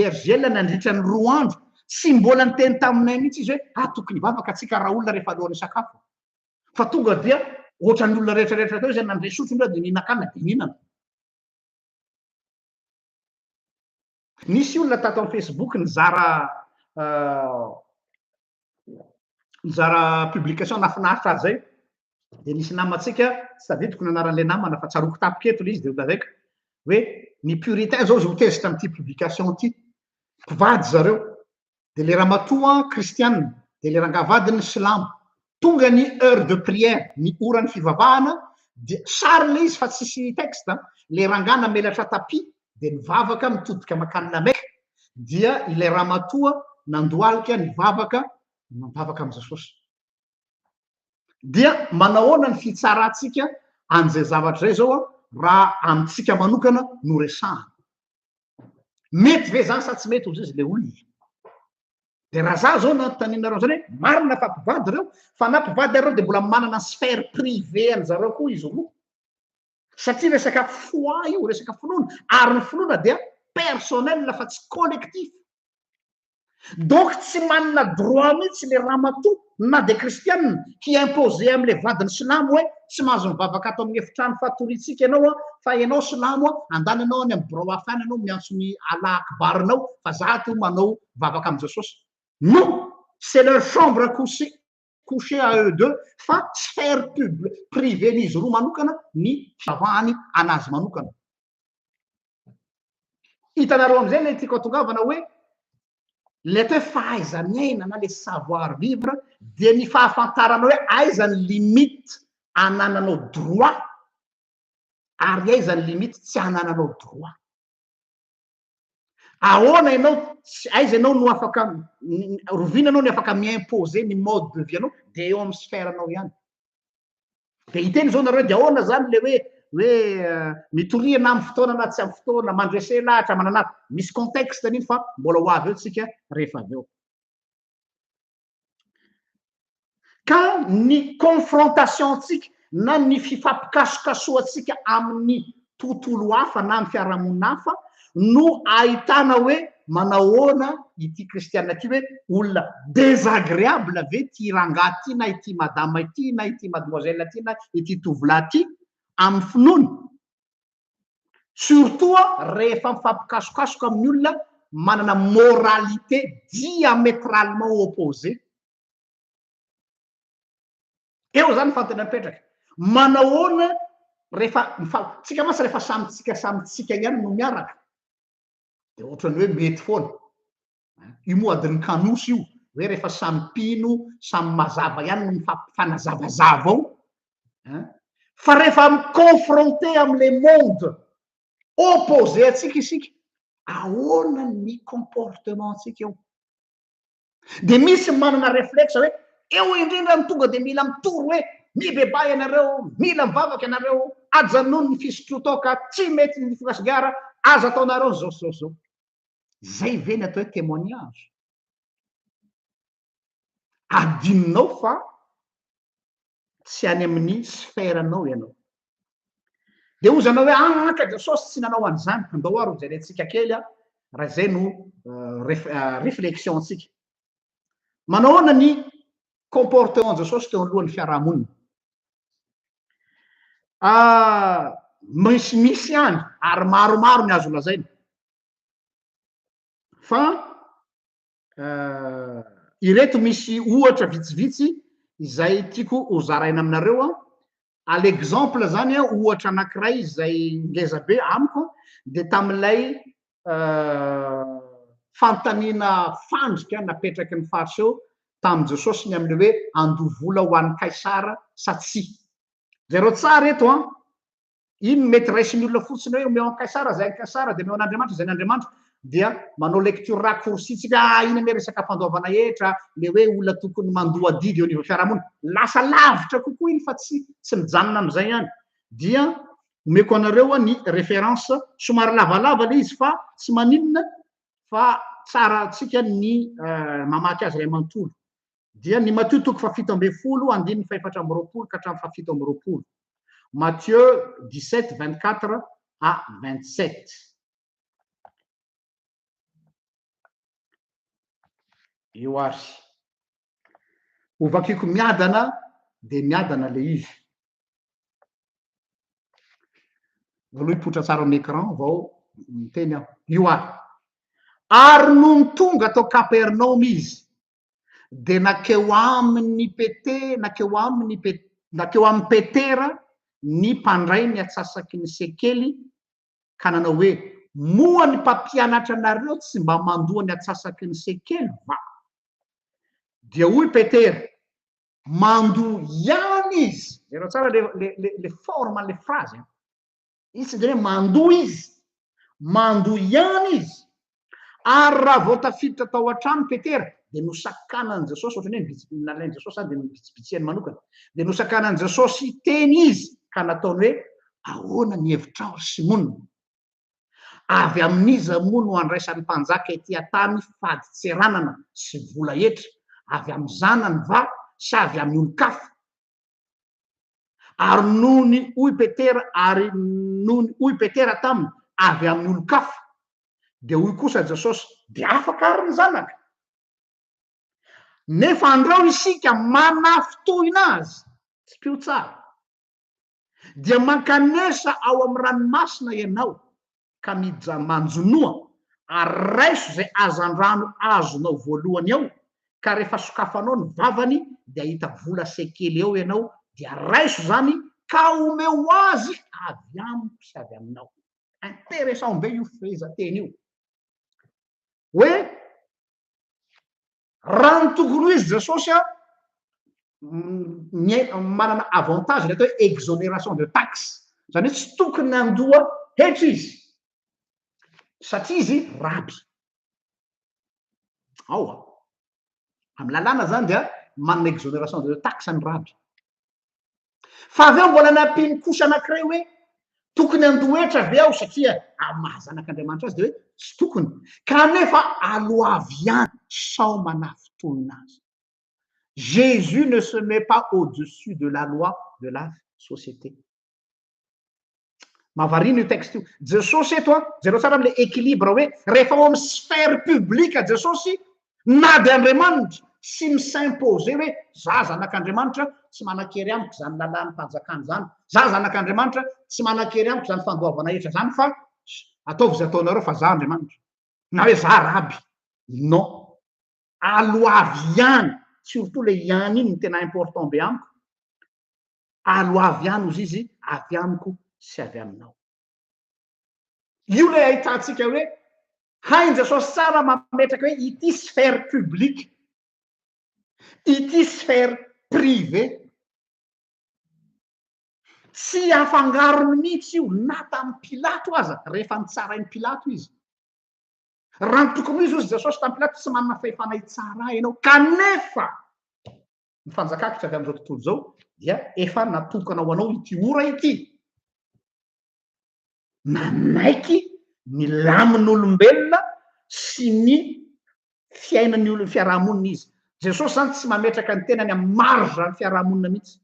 erzela nandritra ny 2 andro tsy mbola ny teny taminay mihitsy izy hoe tokony vavaka atsika raha olona rehefa alohan'ny sakafo fa tonga dia ohatran'ny olona rehetrarehetra teo zay nandray sotro de nihinan-kanina de mihinana nisy olona tato amin'ny facebook nizara publication nafinaritra azy zay de nisy namatsika tsy tadidiko ny anaran'le namana fa tsaroko tapiketo le izy de otazaika hoe ny puritain zao zo tezitra am'ty publication ty mpivady zareo de le ramatoa kristianina de le rangavadiny silamo tonga ny heure de prière ny orany fivavahana de sary le izy fa tsisy texte le rangana melatra tapi de nivavaka mitodika makanina meka dia ilay ramatoa nandoalika nivavaka mivavaka am' jesosy dia manahoana ny fitsaratsika an'izay zavatra zay zao raha amitsika manokana no resahana mety ve zany sa tsy mety ozy izy le olona de raha za zao nanotaninareo zany hoe marina fa mpivady reo fa na mpivady areo de mbola manana sphère privé any zareo koa izy roa satria resaka foi io resaka finoana ary ny finoana dia personnel fa tsy collectif donc tsy manana droit mihitsy le ramatoa na de kristianina hiimpose am'le vadiny silamo hoe tsy mahazo mivavaka ato amin'ny efitrano fatoritsika ianao fa ianao silamo andany anao any amy broafany anao miantso ny ala akbarinao fa za to manao vavaka am' jesosy non c'est leur chambre couché à eux deux fa sphère privé n'izy roa manokana ny fivavahany anazy manokana hitanareo am'izay le tiako atongavana hoe le toe fahaiza miaina na le savoir vivre de ny fahafantarana hoe aizany limite anananao droit ary aizany limite tsy anananao droit ahoana ianao aiza ianao no afaka rovina anao ny afaka miimpose ny mode de vie anao de eo amin'ny sphère anao ihany de hiteny zao nareo de ahoana zany le hoe mitoriana amy fotoana na tsy amy fotoana mandrese lahatra mananaty misy contexte an'iny fa mbola ho avy eo tsika rehefa avy eo ka ny confrontation tsika na ny fifampikasokasoatsika amin'ny tontolo hafa na amy fiarahamonina hafa no ahitana hoe manahoana ity kristianina ty hoe olona désagréable ave ty rangah ty na ity madama ty na ity mademoiselle ty na ity tovolahy ty amy finoana surtout rehefa mifampikasokasoka amin'ny olona manana moralité diamétralement opposé. Eo zany fantana mipetraka manahoana rehefa tsika masy rehefa samitsika ihany no miaraka de ohatrany hoe mety foana io moa adiny kanosy io hoe rehefa samy pino samy mazava ihany no mifampifanazavazava ao fa rehefa miconfronté am'le monde opposé atsika isika ahoana ny comportement atsika eo de misy manana réflexe hoe eo indrindra ny tonga de mila mitoro hoe mibebay ianareo mila mivavaka ianareo ajanony ny fisotrotoka tsy mety ny fikasigara aza ataonareo zao zay ve ny atao hoe témoignage adininao fa tsy any amin'ny sfèranao ianao de ozanao hoe aka Jesosy tsy nanao an'izany andao ary jerentsika kely raha zay no réflexion tsika manahoana ny comportement Jesosy teo alohan'ny fiarahamonina misy any ary maromaro ny azo lazaina fa ireto misy ohatra vitsivitsy izay tiako hozaraina aminareo à l'exemple zany ohatra anankiray izay ngeza be amiko de tam'ilay fantanina fandrika napetraky ny faritra eo tamin'ny Jesosy ny am'le hoe andovola ho an'ny Kaisara sa tsy zay reo tsara eto ino mety raisin'ny olona fotsiny hoe omeo an Kaisara zay Kaisara de meo an'Andriamanitra zay n'Andriamanitra dia manao lecture raccourci tsika iny ame resaka fandoavana hetra le hoe olona tokony mandoa didy eo anivon'ny fiarahamonina lasa lavitra kokoa iny fa tsy mijanona am'izay ihany dia omeko anareo ny référence somary lavalava le izy fa tsy maninona fa tsara tsika ny mamaky azy ray manontolo dia ny Matthieu toko fafito amby folo andininy faefatra amby roapolo ka hatramin'ny fafito amby roapolo Matthieu 17 24 à 27 io ary ovakiko miadana de miadana le izy voaloha hipotra tsara amin'ny écran vao miteny aho io ary no ny tonga atao Kapernaum izy de nakeo amin'ny Petera ny mpandray ny atsasaky ny sekely ka nanao hoe moa ny mpampianatra anareo tsy mba mandoa ny atsasaky ny sekely va dia hoy Petera mando ihany izy zero tsara le forme le phrase izy de mando ihany izy ary raha vao tafiditra tao an-trano Petera de nosakanan'i Jesosy ohatrany hoe nalain'i Jesosy de nobitsibitsihany manokana de nosakanan'i Jesosy teny izy ka nataony hoe ahoana ny hevitrao sy monina avy amin'iza moa no andraisan'ny mpanjaka ety an-tany fady tseranana sy vola etra avy amin'ny zanany va sy avy amin'ny olo-kafa ary nony hoy Petera taminy avy amin'ny olo-kafa de hoy kosa Jesosy de afaka ary ny zanaka nefa andreo isika manafitohina azy tsy pio tsara dia mankanesa ao amin'ny ranomasina ianao ka manjonoa ary raiso zay azandrano azonao voalohany ao ka rehefa sokafanao ny vavany de ahita vola sekely eo ianao dia raiso zany ka omeo azy avy amiko sy avy aminao intéressant be io fehezanteny io hoe raha ny tokony ho izy Jesosy manana avantage le atao hoe exonération de taxe zany hoe tsy tokony andoa hetra izy satria izy raby amy lalàna zany dia manana exonération de taxe ny raby fa avy eo mbola nampiny kosa anankiray hoe tokony andohetra avy aho satria mahazanak'Andriamanitra azy de hoe tsy tokony kanefa aloavy ihany sao manafitohina azy Jésus ne se met pas au-dessus de la loi de la société mavariny io texte io Jesosy eto zero tsara am'le équilibre hoe rehefa ao amin'ny sphère publique Jesosy na de Andriamanitra sy misimposer hoe za zanak'Andriamanitra tsy manan-kery amiko zany lalàny mpanjakany zany za zanak'Andriamanitra tsy manan-kery amiko zany fandoavana hetra zany fa ataovy zay ataonareo fa za Andriamanitra na hoe za raby non aloavy ihany surtout le ihany iny ny tena important be amiko aloavy ihany ozy izy avy amiko sy avy aminao io le ahitantsika hoe hain Jesosy tsara mametraka hoe ity sphère publique ity sphère privé tsy afangarony mihitsy io na tamin'ny Pilato aza rehefa nitsarainy Pilato izy raha ny tokony izy ozy Jesosy tamin'ny Pilato tsy manana fahefana hitsara ianao kanefa ny fanjakakitra avy amin'izao tontolo zao dia efa natokana ho anao ity ora ity nanaiky ny lamin'olombelona sy ny fiainan'ny fiarahamonina izy Jesosy zany tsy mametraka ny tenany amin'ny marge ny fiarahamonina mihitsy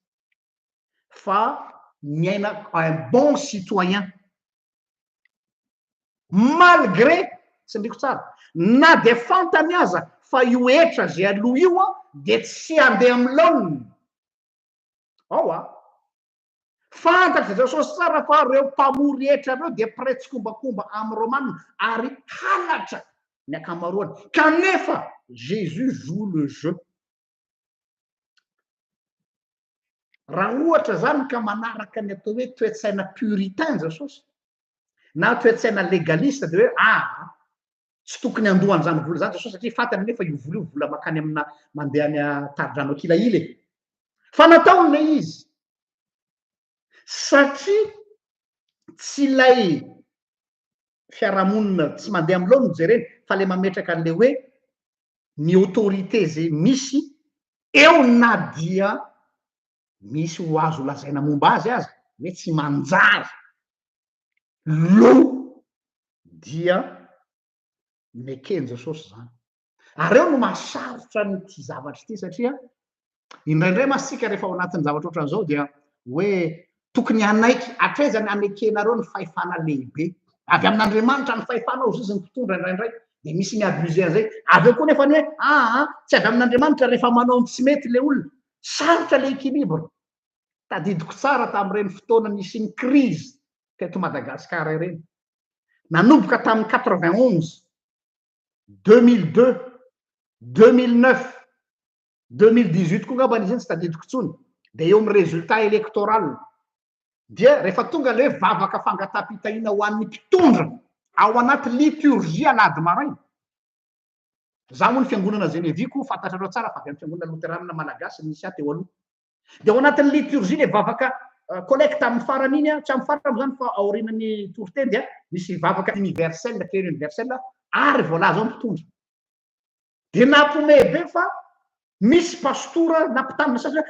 fa miaina un bon citoyen malgré tsy ndriko tsara na de fantany aza fa io etra zay aloha io a de tsy andeha amin'ny laoniny ao a fantatry Jesosy tsara fa reo mpamory etra reo de pretsy-kombakomba amin'ny romanina ary halatra ny akamaroany kanefa Jésus joue le jeu raha ohatra zany ka manaraka ny atao hoe toetsaina puritain Jesosy na toetsaina legaliste de hoe tsy tokony andohany zany vola zany Jesosy satria fantany nefa io vola io vola makany amina mandeha any taridrano akilaile fa nataony le izy satria tsy lay fiarahamonina tsy mandeha amin'ny laoniny jereny fa le mametraka an'le hoe ny autorité zay misy eo na dia misy ho azo lazaina momba azy hoe tsy manjary lo dia mekeny Jesosy zany ary eo no mahasarotra nyty zavatra ity satria indraindray masika rehefa ao anatin'ny zavatra ohatran'izao dia hoe tokony anaiky atrezany amekenareo ny fahefana lehibe avy amin'Andriamanitra ny fahefanao izy ny mpitondra indraindray de misy miabuse an'izay avy eo koa nefa ny hoe tsy avy amin'Andriamanitra rehefa manao ny tsy mety le olona sarotra le équilibre tadidiko tsara tamin'ireny fotoana misy ny crise teto Madagasikara ireny nanomboka tamin'ny 91 2002 2009 2018 koa ngamba izy iny tsy tadidiko tsony de eo amin'ny résultat électoral dia rehefa tonga le hoe vavaka fangatapitaina ho an'ny mpitondra ao anaty liturgia alady maraina za moa ny fiangonana Geneviko fantatrareo tsara fa avy amin'ny fiangonana luteranina malagasy misy aty eo aloha de ao anatin'ny liturgie le vavaka collecte amin'ny farany iny tsy amin'ny farany zany fa aorinan'ny tourteny dia misy vavaka universel prière universelle ary voalaza ao mpitondra de nampomebe fa misy pastora nampitamina sasy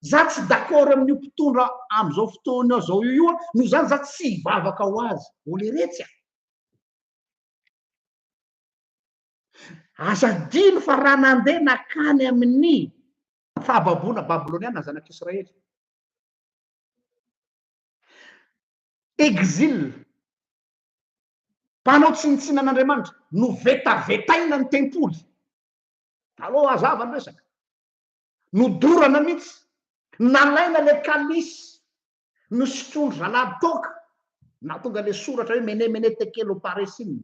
za tsy d'accord amin'io mpitondra am'izao fotoana zao io no zany za tsy vavaka ho azy oleretsy azadino fa raha nandeha nakany amin'ny fahababoana babiloniana zanak'Israely exil mpanao tsinitsinan'Andriamanitra no vetavetaina ny tempoly aloha azava ny resaka no dorana mihitsy nalaina le kalisy no sotrondro zalady toka na tonga le soratra hoe mene tekelo paresiny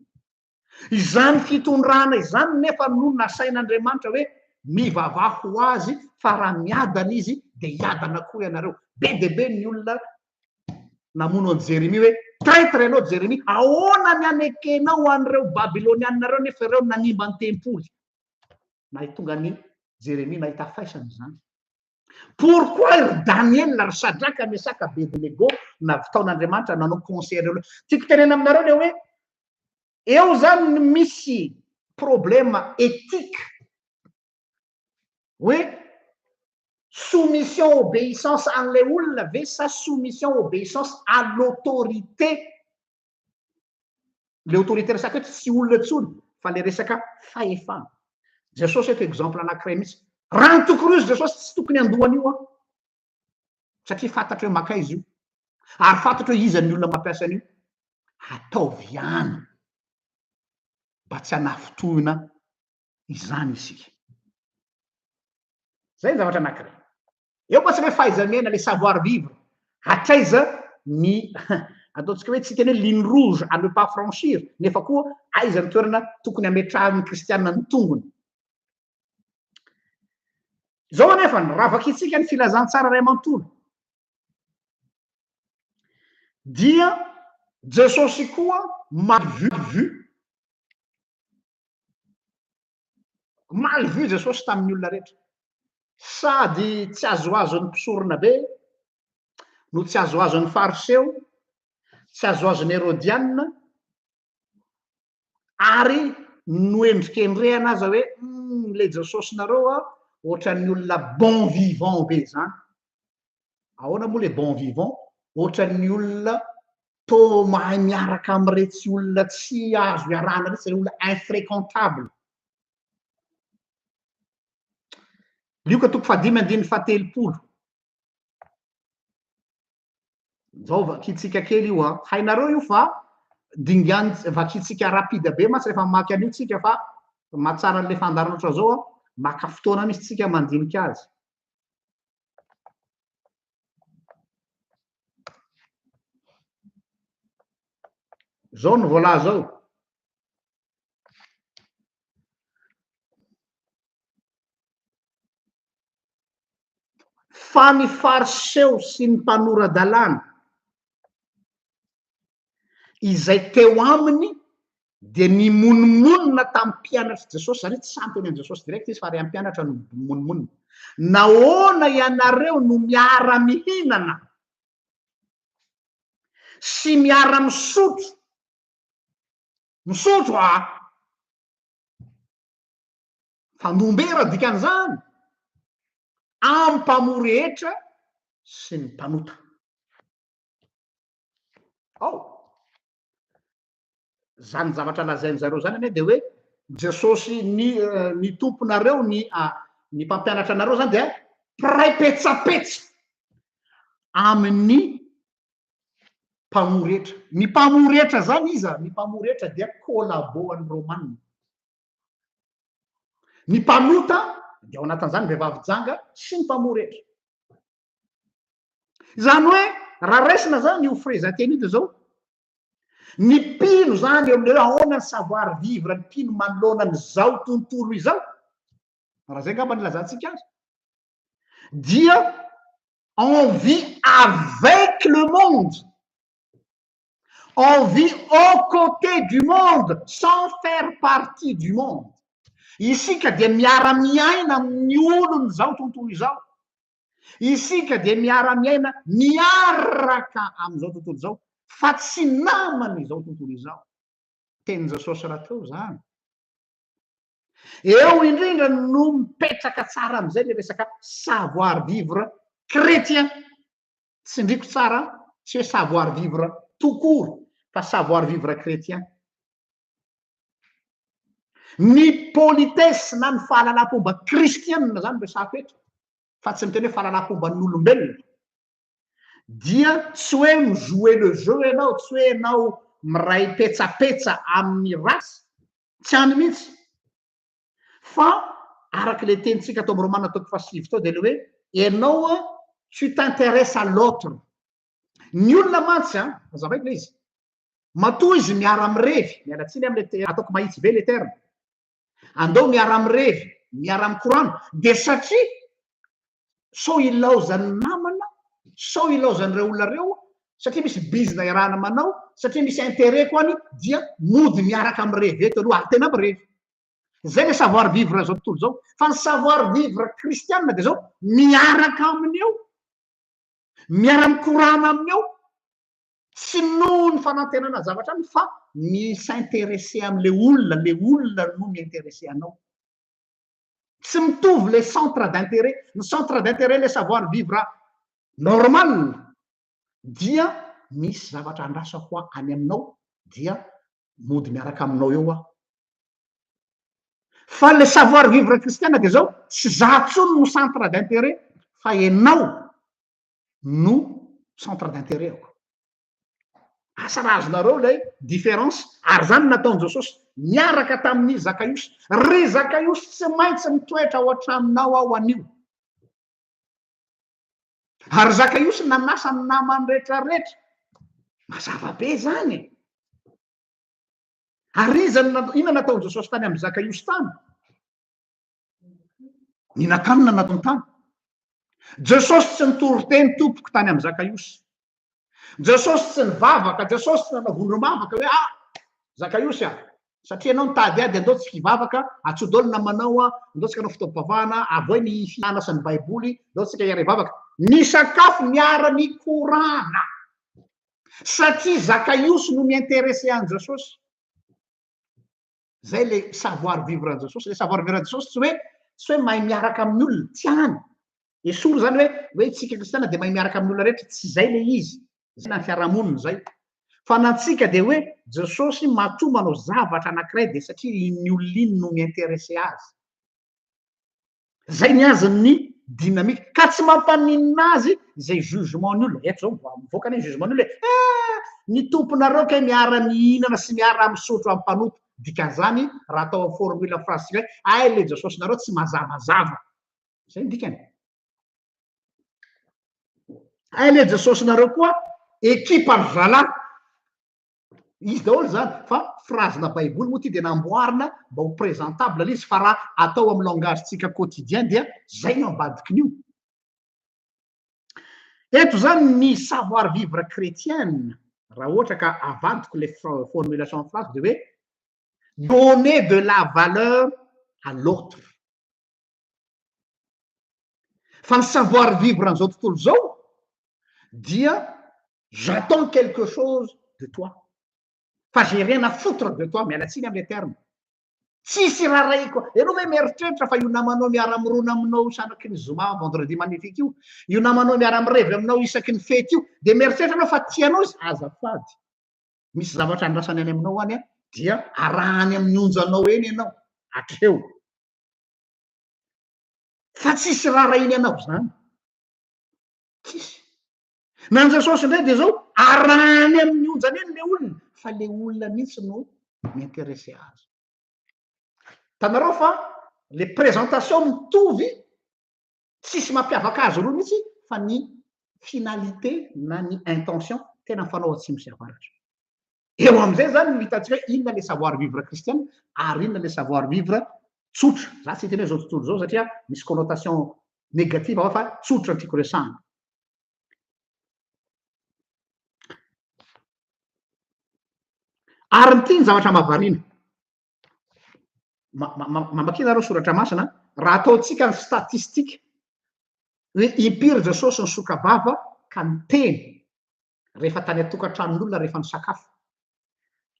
izany fitondrana izany nefa no nasain'Andriamanitra hoe mivavaha ho azy fa raha miadana izy de hiadana koa ianareo be de be ny olona namono any Jeremia hoe traître ianao Jeremia ahoana ny anekenao an'ireo babilonianareo nefa ireo nanimba ny tempoly na tonga ny Jeremia nahita faisany zany pourquoi ry Daniel ry Sadraka Mesaka Abednego navitaon'Andriamanitra nanao conseil reo tiako tenena aminareo le hoe eo zany ny misy problème éthique hoe soumission obéissance an'le olona ve sa soumission obéissance à l'autorité le autorité resaka eto tsy olona tsony fa le resaka fahefana Jesosy eto exemple anankiray mihitsy raha ny tokony izy Jesosy tsy tokony andohany io satria fantatra hoe maka izy io ary fantatra hoe iza ny olona mampiasa an'io ataovy ihany mba tsy hanafotohina izany isika zay ny zavatra anankiray eo koa tsy hoe fahaiza-miaina le savoir vivre hatraiza ny ataontsika hoe tsika ny hoe ligne rouge à ne pas franchir nefa koa aiza ny toerana tokony ametrahan'ny kristianina ny tongony zao anefa raha vakitsika ny filazantsara ray amanontolo dia jesosy koa mal vu jesosy tamin'ny olona rehetra sady tsy azoazon'ny mpisorona be no tsy azoazon'ny fariseo tsy azoazon'ny herodianina ary noendrikendrehana aza hoe le jesosynareo a ohatran'ny olona bon vivant be zany ahoana moa le bon vivant ohatran'ny olona to mahay miaraka am'iretsy olona tsy azo iarana retsy olona infréquentable lioka toko fadimy andiny fatelopolo zao vakitsika kely io a hainareo io fa dingany vakitsika rapide be matsy rehefa mamaky an'io tsika fa mahatsara an'le fandaranatra zao a maka fotoana misy tsika mandinika azy zao ny vola zao fa ny fariseo sy ny mpanoradalàna izay teo aminy dia nimonmonina tamin'ny mpianatra jesosy zany tsy sampy eny an jesosy direct izy fa ry amin'ny mpianatra no monmonina nahoana ianareo no miara mihinana sy miara misotro fandombera dikan'izany ampamorehetra sy ny mpanota zany zavatra lazainy zareo zany ane de hoe jesosy ny tomponareo ny mpampianatra anareo zany dia piray petsapetsa amin'ny mpamorehetra ny mpamorehetra zany iza ny mpamorehetra dia kolaboan'ny romanina ny mpanota dia ao anatin'izany vehivavy janga sy ny mpamorehetra zany hoe raha raisina zany io frezateny io de zao ny mpino zany eo amin'ireo ahoana ny savoir vivre ny mpino manoloana n'izao tontolo izao raha zay ngamba ny lazantsika azy dia on vit avec le monde on vit aux côtés du monde sans faire partie du monde isika dia miara-miaina amin'ny olony zao tontolo izao isika dia miara-miaina miaraka amin'izao tontolo izao fa tsy namany izao tontolo izao teny jesosy raha teo zany eo indrindra no mipetraka tsara am'izay le resaka savoir vivre chrétien tsy ndriko tsara tsy hoe savoir vivre tout court fa savoir vivre chrétien ny politesse na ny fahalalam-pomba kristianina zany resako eto fa tsy miteny hoe fahalalam-pomba n'olombelona dia tsy hoe mijouer le jeu ianao tsy hoe ianao miray petsapetsa amin'ny rasy tsy any mihitsy fa araky le tenitsika atao am'romana toko fasivy tao de le hoe ianao tu t'intéresses à l'autre ny olona mantsy azavaiko le izy matoa izy miara am'revy mialatsiny am'le ataoko mahitsy ve le terme andao miara am'revy miara am'korano de satria so ilaozany namana so ilaozan'ireo olona reo satria misy bizina iarahana manao satria misy intérêt ko any dia mody miaraka am'revy eto aloha ary tena am'revy zay le savoir vivre zao tontolo zao fa ny savoir vivre kristianina de zao miaraka aminy eo miara am'korana aminy eo tsy noho ny fanantenana zavatra any fa misintéressé am'le olona no miintéressé anao tsy mitovy le centre d'intérêt ny centre d'intérêt le savoir vivre normal dia misy zavatra andrasako any aminao dia mody miaraka aminao eo fa le savoir vivre kristiana de zao tsy za tsony no centre d'intérêt fa ianao no centre d'intérêt ako asa raha azonareo lay différence ary zany nataony jesosy miaraka tamin'ny zakaiosy ry zakaiosy tsy maintsy mitoetra ao an-traminao ao anio ary zakaiosy nanasa ny namany rehetrarehetra mazava be zany ary ina nataony jesosy tany amy zakaiosy tany ninakanina nataony tany jesosy tsy nitory-teny tompoko tany amy zakaiosy jesosy tsy nivavaka jesosy tsy nanavondromavaka hoe zakaiosy satria anao nitady ady andao tsy hivavaka atsodolona manao andao tsika anao fitaovam-pavahana avoe ny fihinana sy ny baiboly andao tsika hiara hivavaka ny sakafo miara mikorana satria zakaiosy no miinteresse an jesosy zay le savoir vivre an jesosy le savoir vivre an jesosy tsy hoe mahay miaraka amin'ny olona tiany esoro zany hoe tsika kristiana de mahay miaraka amin'ny olona rehetra tsy zay le izy zay na ny fiarahamonina zay fa nantsika de hoe jesosy matoa manao zavatra anankiray de satria ny olona iny no miinteresse azy zay ny azony dynamique ka tsy mampaninina azy zay jugement ny olona eto zao mivoaka ny jugement ny olona ny tomponareo kay miara mihinana sy miara misotro amin'ny mpanoto dikan'izany raha atao amin'ny formule fransika hoe le jesosy nareo tsy mazavazava zay ny dikany le jesosy nareo koa ekipa ry zalahy izy daholo zany fa phrase-na baiboly moa ty de namboarina mba ho présentable le izy fa raha atao amin'ny langagentsika quotidien dia zay no ambadikin'io eto zany ny savoir vivre chrétienne raha ohatra ka avadiko le formulation en phrase de hoe donner de la valeur à l'autre fa ny savoir vivre an'izao tontolo zao dia j'attends quelque chose de toi fa j'ai rien à foutre de toi mialatsiny am'le terme tsisy raha ray koa ianao hoe mieritreritra fa io namanao miara mirona aminao isaky ny zoma vendredi magnifique io namanao miara mirevy aminao isaky ny fety io de mieritreritra anao fa tianao izy azafady misy zavatra andrasany any aminao any dia arahany amin'ny onjanao eny ianao atreo fa tsisy raha ray iny anao zany tsisy nan jesosy indray de zao arahany amin'ny onjany eny le olona fa le olona mihitsy no miinteresse azy tanareo fa le présentation mitovy tsisy mampiavaka azy roa mihitsy fa ny finalité na ny intention tena mifanaovatsy misy avaratra eo am'izay zany no hitatsika hoe inona le savoir vivre kristiane ary inona le savoir vivre tsotra za tsy teny hoe zao tontolo zao satria misy connotation négative ao fa tsotra ny tiako resahana ary nyty ny zavatra mahavariana mamakina reo soratra masina raha ataotsika ny statistika hoe impiry jesosy ny sokavava ka ny teny rehefa tany atokatranin'olona rehefa ny sakafo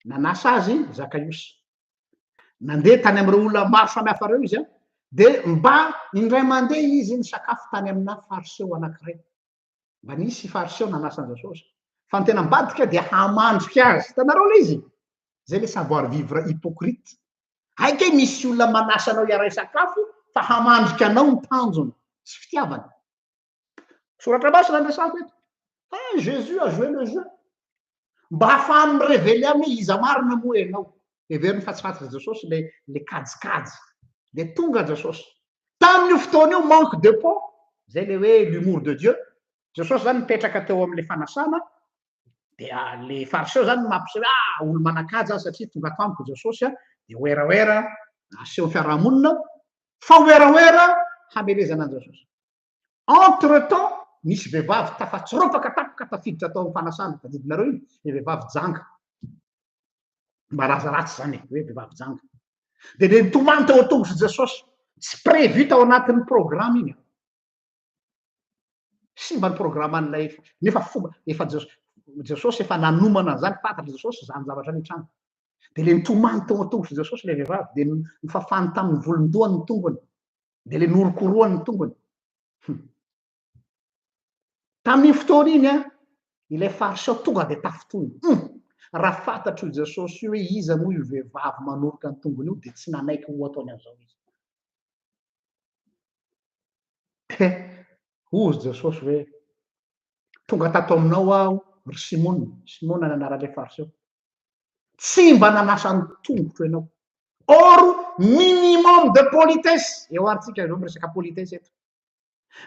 nanasa azy zakaiosy nandeha tany am'ireo olona maro samihafa reo izy de mba indray mandeha izy ny sakafo tany amina fariseo anankiray mba nisy fariseo nanasany jesosy fa ny tena mbadika de hamandrika azy tanareo le izy zay le savoir vivre hypocrite haike misy olona manasanao iaray sakafo fa hamandrika anao ny tanjony sy fitiavany soratra masina andresako eto jésus a joué le jeu mba hafahany mirévélé amy iza marina moa enao everiny fatsifatsy jesosy le kajikajy le tonga jesosy tamin'io fotoana io manque de pont zay le hoe l'humour de dieu jesosy zany mipetraka teo am'le fanasana de le fariseo zany mampiseho hoe olo manakaja satria tonga tamiko jesosy de oeraoera aseho fiarahamonina fa oeraoera hamelezana an jesosy entre temps misy vehivavy tafatsiropaka tapoka tafiditra atao amin'ny fanasana tadidinareo iny le vehivavy janga mba razaratsy zany hoe vehivavy janga de le nitomany teo atongotry jesosy tsy prévu tao anatin'ny programme iny sy mba ny programme an'ilay nefa fomba efa jesosy efa nanomana an'izany fantatra jesosy zany zavatra ny trano de le nitomany teo atongotry jesosy le vehivavy de nifafany tamin'ny volondohany ny tongony de le norokoroany ny tongony tamin'ny fotoana iny ilay fariseo tonga de tafitoy raha fantatro jesosy io hoe iza moa io vehivavy manoroka ny tongony io de tsy nanaiky ho ataony an'izao izy ozy jesosy hoe tonga tato aminao aho ry simona nanarale fariseo tsy mba nanasany tongotro ianao or minimum de politesse eo aritsika zao miresaka politesse eto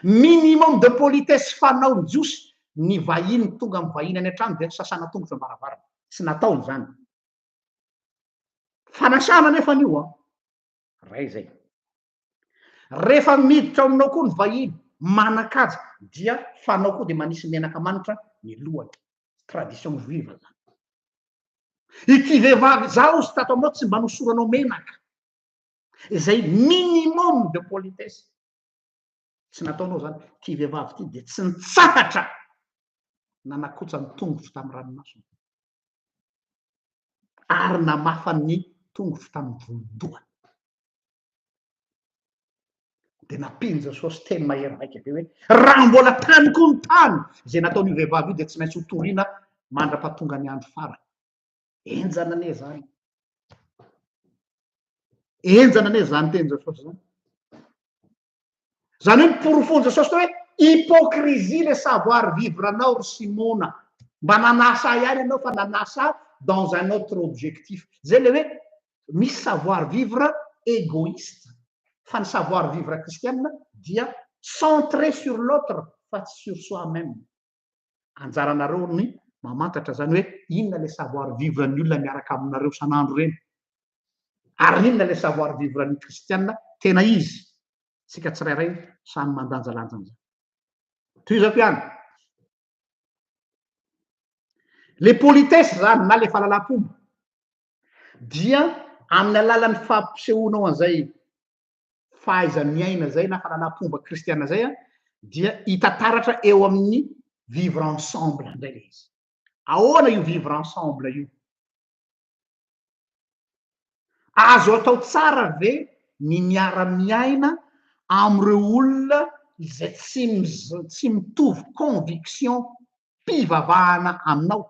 minimum de politesse fanao jiosy ny vahiny tonga amin'ny vahiny any an-trano dia sasana tongotra maravarana tsy nataony zany fanasana nefa an'io a ray zay rehefa miditra aminao koa ny vahiny manakaja dia fanao koa dia manisy menaka manitra ny lohany tradition juive zany ity vehivavy zao sy tato aminao tsy mba nosoranao menaka izay minimum de politesse tsy nataonao zany ty vehivavy ty dia tsy nitsahatra nanakotra ny tongotro tamin'ny ranomasina ary namafa ny tongotro tamin'ny volodohany dia napiny Jesosy teny mahery vaika be hoe raha mbola tany koa ny tany zay nataon'io vehivavy io dia tsy maintsy hotoriana mandra-pahatonga ny andro farany enjana ane zany enjana ane zany teny Jesosy zany zany hoe porofony Jesosy hoe hypocrisie le savoir vivre anao ry Simona mba nanasa ihany ianao fa nanasa dans un autre objectif zay le hoe misy savoir vivre égoïste fa ny savoir vivre kristianina dia centré sur l'autre fa tsy sur soi-même anjaranareo ny mamantatra zany hoe inona le savoir vivre ny olona miaraka aminareo sanandro reny ary inona le savoir vivre ny kristianina tena izy sika tsirairay samy mandanjalanja an'izany toizako ihany le politesse zany na le fahalalam-pomba dia amin'ny alalan'ny fampisehoanao an'izay fahaiza miaina zay na fahalalam-pomba kristiana zay a dia hitataratra eo amin'ny vivre ensemble indray le izy ahoana io vivre ensemble io azo atao tsara ve ny miara-miaina am'ireo olona izay tsy mitovy conviction mpivavahana aminao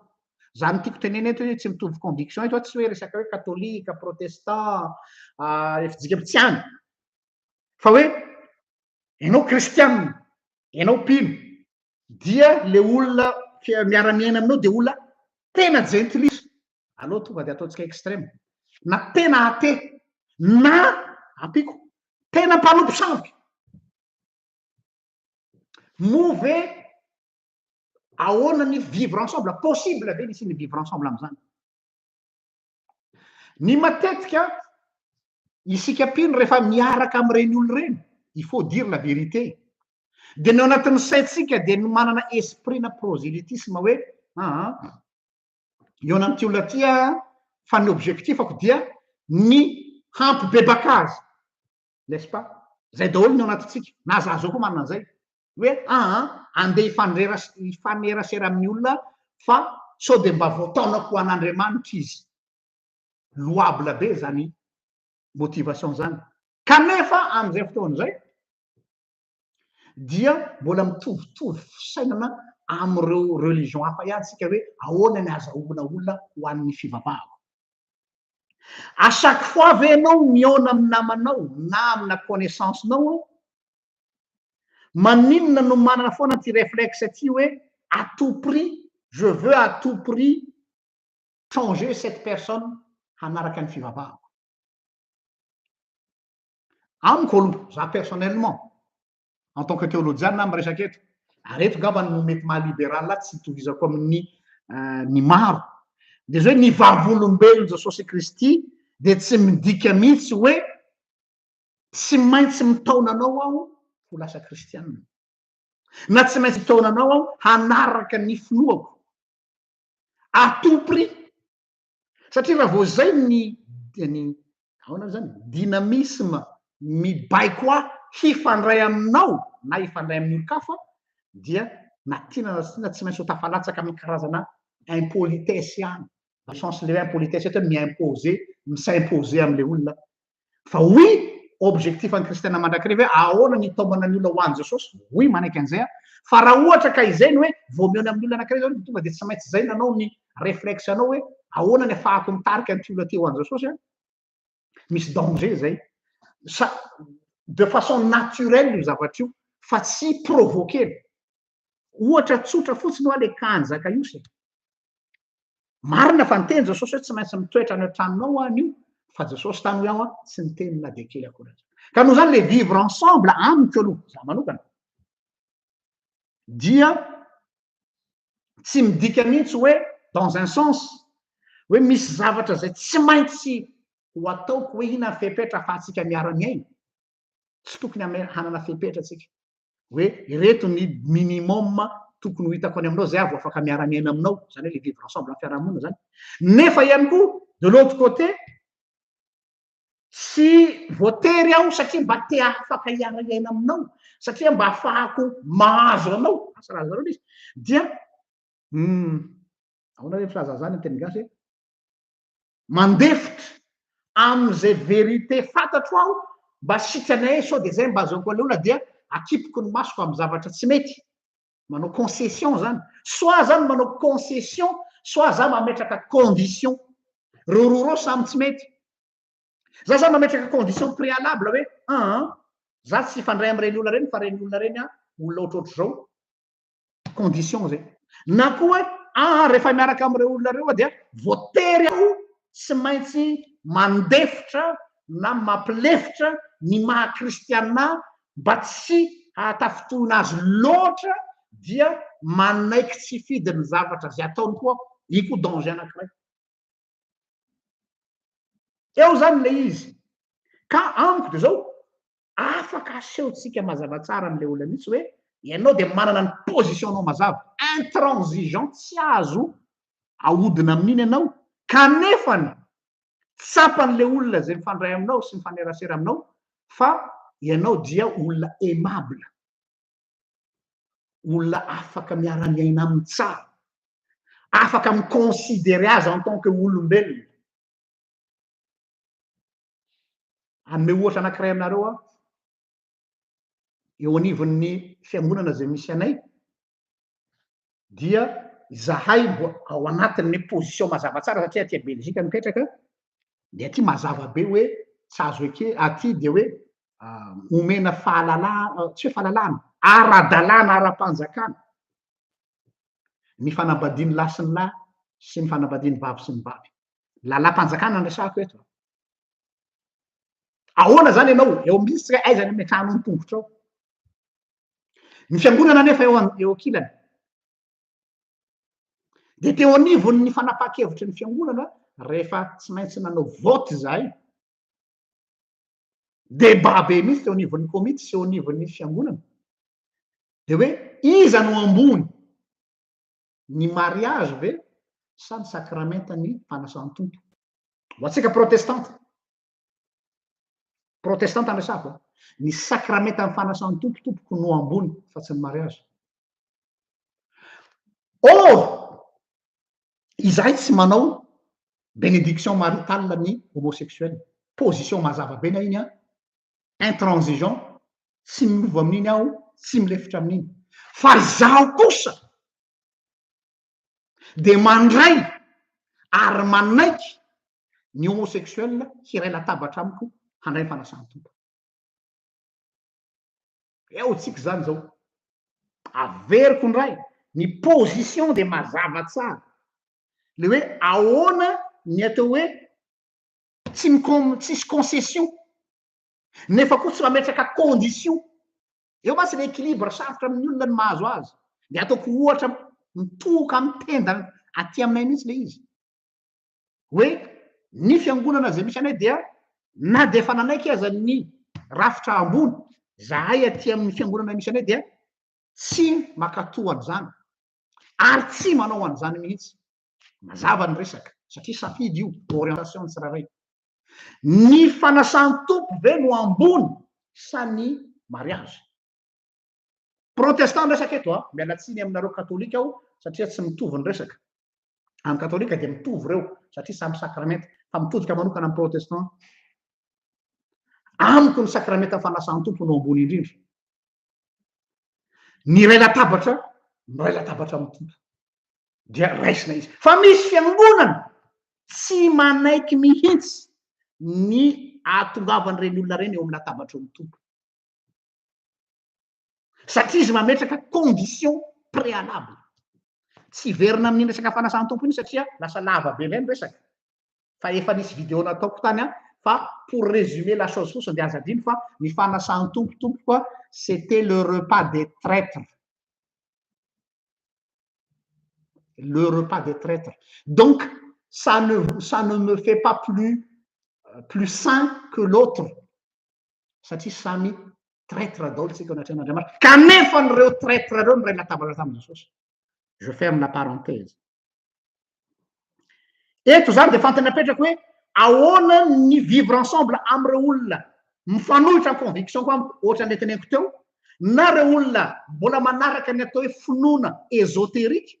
zany tiako tenena eto hoe tsy mitovy conviction eto tsy hoe resaka hoe katolika protestant efijika mpitiany fa hoe ianao kristianina ianao mpino dia le olona miara-miaina aminao dia olona tena gentilisa aleo tonga dia ataontsika extrême na tena ate na ampiko tena mpanompo sampy mo ve ahoana ny vivre ensemble possible ve nisy ny vivre ensemble am'izany ny matetika isika mpino rehefa miaraka am'ireny olo reny il faut dire la vérité dia ny anatin'ny saitsika dia no manana esprit na prosélytisme hoe eo anam'ty olona ty a fa ny objectifako dia ny hampibebaka azy n'est-ce pas zay daholo ny ao anatintsika na za zao koa manana an'izay hoe andeha hifanerasera amin'ny olona fa sao de mba voataonako an'Andriamanitra izy loable be zany motivation zany kanefa am'izay fotoan'izay dia mbola mitovitovy fisainana am'ireo religion hafa ihany sika hoe ahoana ny azahoana olona ho an'ny fivavahako à chaque fois ve anao miaona amin'ny namanao na amina connaissance nao maninona no manana foana ty réflexe ty hoe à tout prix je veux à tout prix changer cette personne hanaraka ny fivavahako amiko aloha za personnellement en tant que théologienne na miresaka eto areto ngamba no mety mahalibéral tsy hitovizako amin'ny ny maro de zay hoe ny vavolombelon Jesosy Kristy de tsy midika mihitsy hoe tsy maintsy mitaona anao aho ho lasa kristianina na tsy maintsy mitaona anao aho hanaraka ny finoako à tout prix satria raha vao zay ny ahoana zany dynamisme mibaiko aho hifandray aminao na hifandray amin'ny olo-kafa dia natina na tsy maintsy ho tafalatsaka amin'ny karazana impolitesse ihany sens le impolitesse eto miimposer mis'imposer am'le olona fa oui objectif any kristiana mandrakirevy hoe ahoana ny taomana ny olona ho any Jesosy oui manaiky an'izay fa raha ohatra ka izay ny hoe voamiona amin'ny olona anankiray zao tonga dia tsy maintsy zay nanao ny réflexe anao hoe ahoana ny afahako mitarika nyty olona ty ho any Jesosy misy danger zay de façon naturelle io zavatra io fa tsy provoquer ohatra tsotra fotsiny hoa le kanjaka io se marina fa niteny Jesosy hoe tsy maintsy mitoetra any an-tranonao an'io fa Jesosy tany hoe aho tsy niteny na de kely akory ka noho zany le vivre ensemble amiko aloha za manokana dia tsy midika mihitsy hoe dans un sens hoe misy zavatra zay tsy maintsy ho ataoko hoe ina fepetra fa atsika miara-miaina tsy tokony hanana fepetra atsika hoe ireto ny minimum tokony ho hitako any aminao zay avo afaka miara-miaina aminao zany hoe le vivre ensemble fiarahamonina zany nefa ihany koa de l'autre côté sy voatery aho satria mba te afaka hiara-miaina aminao satria mba ahafahako mahazo anao asaraha zareo izy dia ahoana re filaza zany teny gasy hoe mandefitra am'izay vérité fantatro aho mba sitranay sao de zay mba azaoko ale olona dia akipoko ny masoko amy zavatra tsy mety manao concession zany soit zany manao concession soit za mametraka condition reo roa samy tsy mety za zany mametraka condition préalable hoe za tsy fandray am'reny olona reny fa reny olona reny olona ohatrohatro zao condition zay na koa hoe rehefa miaraka am'reo olona reo dia voatery aho tsy maintsy mandefitra na mampilefitra ny maha kristiana mba tsy ahatafotoana azy loatra dia manaiky tsy fidy ny zavatra zay ataony koa iko danger anankiray eo zany le izy ka amiko de zao afaka asehotsika mazava tsara am'le olona mihitsy hoe ianao de manana ny positionnao mazava intransigeant tsy azo ahodina amin'iny ianao kanefany tsapan'le olona zay mifandray aminao sy mifanerasera aminao fa ianao dia olona aimable olona afaka miara-miaina amin'ny tsara afaka miconsidérer azy en tant que olombelona anome ohatra anankiray aminareo a eo anivon'ny fiangonana zay misy anay dia zahay mbo ao anatin'ny position mazava tsara satria aty Belzika mipetraka de aty mazava be hoe tsy azo eke aty de hoe omena fahalalana tsy hoe fahalalana ara-dalàna ara-panjakana ny fanambadiany lahy sy ny lahy sy ny fanambadiany vavy sy ny vavy lalam-panjakana nresako eto ahoana zany ianao eo misy aizany ame trano ny tongotra ao ny fiangonana nefa eo akilany de teo anivon'ny fanapa-kevitry ny fiangonana rehefa tsy maintsy nanao vote zahay débat be mihitsy teo anivon'ny komity sy eo anivon'ny fiangonana de hoe iza no ambony ny mariage ve sa ny sakramenta ny fanasan-tompo ho atsika protestante andresako ny sakramenta ny fanasan-tompo tompoko no ambony fa tsy ny mariage or izahay tsy manao bénédiction maritale ny homosexuel position mazava be na iny intransigeant tsy miova amin'iny aho tsy milefitra amin'iny fa zaho kosa de mandray ary manaiky ny homosexuel hiray latabatra amiko handray fanasan-tompo eo tsika zany zao averiko ndray ny position de mazava tsara le hoe ahoana ny atao hoe tsisy concession nefa koa tsy mametraka condition eo masy le équilibre sarotra amin'ny olona ny mahazo azy de ataoko ohatra mitoka amy tenda aty aminay mihitsy le izy hoe ny fiangonana zay misy anay dia na de efa nanaiky aza ny rafitra ambony zahay aty amin'ny fiangonana misy anay dia tsy makatoany zany ary tsy manao an'izany mihitsy mazava ny resaka satria safidy io orientation ny tsirairay ny fanasan-tompo ve no ambony sa ny mariage protestant resaka eto mialatsiny aminareo katolika aho satria tsy mitovy ny resaka amy katolika de mitovy reo satria samy sakramenta fa mitodika manokana amy protestant amiko ny sakramenta fanasan-tompo no ambony indrindra ny ray latabatra ray latabatra amy tompo dia raisina izy fa misy fiangonana tsy manaiky mihitsy ny ahatongavany reny olona reny eo amy latabatra amy tompo satria izy mametraka condition préalable tsy verina amin'iny resaka fanasan-tompo iny satria lasa lava be lay ny resaka fa efa nisy vidéo nataoko tany fa pour résumer la chose fotsiny de azadiny fa ny fanasan-tompo tompoka c'était le repas des traîtres le repas des traîtres. Donc, ça ne me fait pas plus saint que l'autre. Satria samy traître daholo tsika anatrany Andriamanitra. Kanefa n'ireo traître reo no ray latabatra tamin'i Jesosy. Je ferme la parenthèse. Eto zany dia fantanapetraka hoe ahoana ny vivre ensemble am'ireo olona mifanohitra conviction ko amiko ohatra ny teneniko teo, na reo olona mbola manaraka ny atao hoe finoana ésotérique,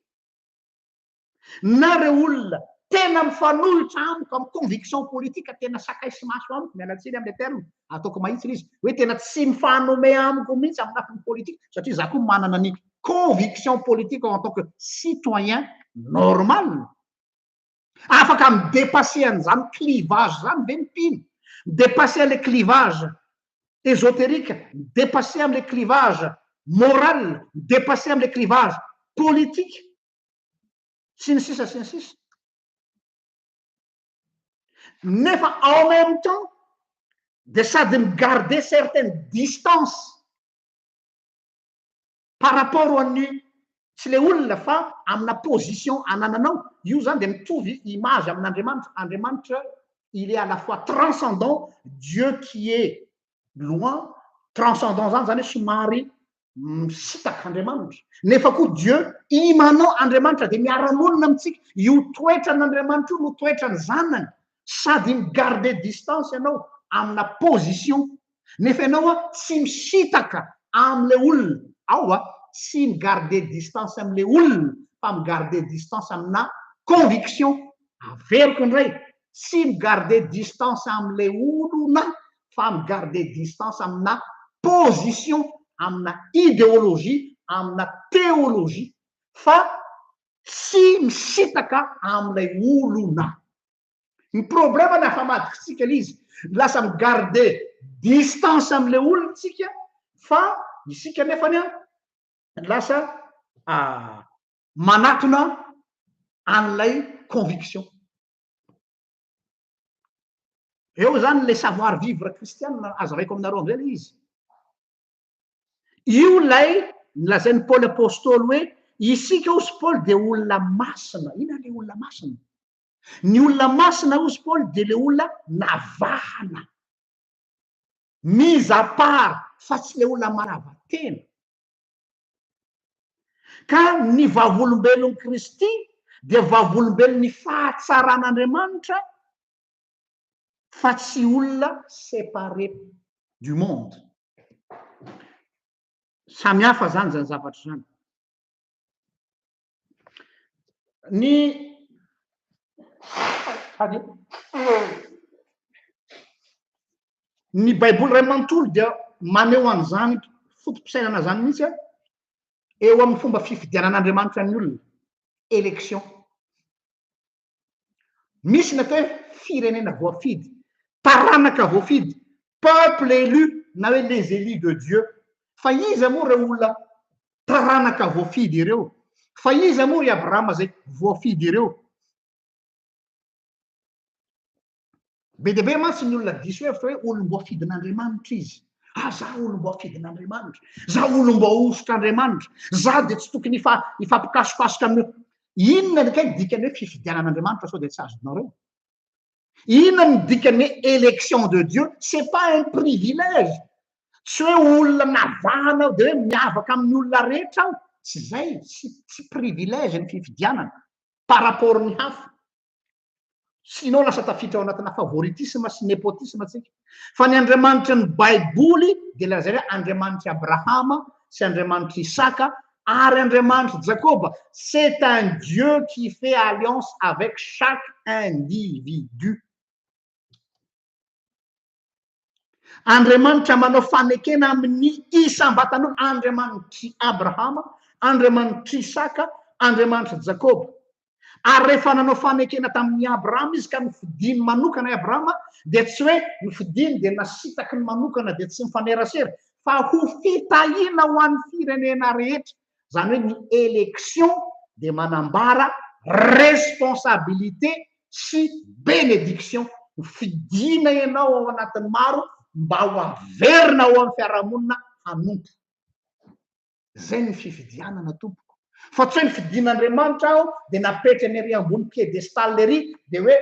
na reo olona tena mifanohitra amiko amin'ny conviction politique tena sakay sy maso amiko, mialatsiny amin'ny terme ataoko mahitsy izy hoe tena tsy mifanome amiko mihitsy amin'ny lafiny politique satria za koa manana ny conviction politique en tant que citoyen normal. Afaka midépasser an'izany clivage zany ve mipino, midépasser les clivages ésotériques, midépasser les clivages moral, midépasser les clivages politiques, sy ny sisa sy ny sisa. Nefa en même temps de sady migarder certaines distances par rapport ho an'ny tsy le olona fa amina position anananao. Io zany de mitovy image amin'Andriamanitra. Andriamanitra, il est à la fois transcendant, Dieu qui est loin, transcendant zany zany hoe somary misitaka Andriamanitra. Nefa koa Dieu immanent Andriamanitra de miara-monina amitsika. Io toetran'Andriamanitra io no toetrany zanany, sady migarder distance ianao amina position. Nefa ianao tsy misitaka am'le olona. Ao tsy migarder distance am'le olona fa migarder distance amina conviction. Averiko indray, tsy migarder distance am'le olona fa migarder distance amina position, amina idéologie, amina théologie, fa tsy misitaka am'ilay olona. Ny problème na famadikitsika izy lasa migarder distance am'le olona tsika fa isika nefany lasa manatona an'ilay conviction. Eo zany le savoir vivre kristianina azavaiko aminareo am'izay le izy. Io lay nolazain'ny Paul apôstôly hoe isika ozy Paul de olona masina. Ina le olona masina? Ny olona masina ozy Paul de le olona navahana, mise à part, fa tsy le olona maravatena. Ka ny vavolombelon'ny Kristy de vavolombelon'ny fahatsaran'Andriamanitra fa tsy olona séparé du monde. Samihafa zany zany zavatra zany. Ny Baiboly ray manontolo dia maneho an'izany fotom-pisainana zany mihitsy eo amin'ny fomba fifidianan'Andriamanitra ny olona, élection. Misy ny atao hoe firenena voafidy, taranaka voafidy, peuple élu na hoe les élus de Dieu. Fa iza moa reo olona taranaka voafidy ireo? Fa iza moa i Abrahama zay voafidy ireo? Be dia be mantsy ny olona diso hevitra hoe olom-boafidin'Andriamanitra izy. Za olom-boafidin'Andriamanitra, za olom-boaosotran'Andriamanitra, za de tsy tokony hifampikasokasoka amin'ny. Inona ny kay dikany hoe fifidianan'Andriamanitra sao de tsy azonareo? Inona ny dikany hoe élection de Dieu? C'est pas un privilège. Tsy hoe olona navahana de hoe miavaka amin'ny olona rehetra aho. Tsy zay, tsy privilège ny fifidianana par rapport ny hafa. Sinao lasa tafiditra ao anatina favoritisme sy népotisme tsika. Fa ny Andriamanitra ny Baiboly de lazay hoe Andriamanitra Abrahama sy Andriamanitra Isaka ary Andriamanitra Jacob. C'est un Dieu qui fait alliance avec chaque individu. Andriamanitra manao fanekena amin'ny isam-batan'olo. Andriamanitra Abrahama, Andriamanitra Isaka, Andriamanitra Jacob. Ary rehefa nanao fanekena tamin'ny Abrahama izy ka nifidiny manokana i Abrahama, de tsy hoe nifidiny de nasitaky ny manokana de tsy mifanerasera, fa ho fitahiana ho an'ny firenena rehetra. Zany hoe ny élection de manambara responsabilité sy bénédiction. Fidina ianao ao anatin'ny maro mba ho averina ao amin'ny fiarahamonina hanompo. Zay ny fifidianana tompoko. fa tsy hoe ny fidin'andriamanitra aho de napetra ny ary ambony piedestal ery de hoe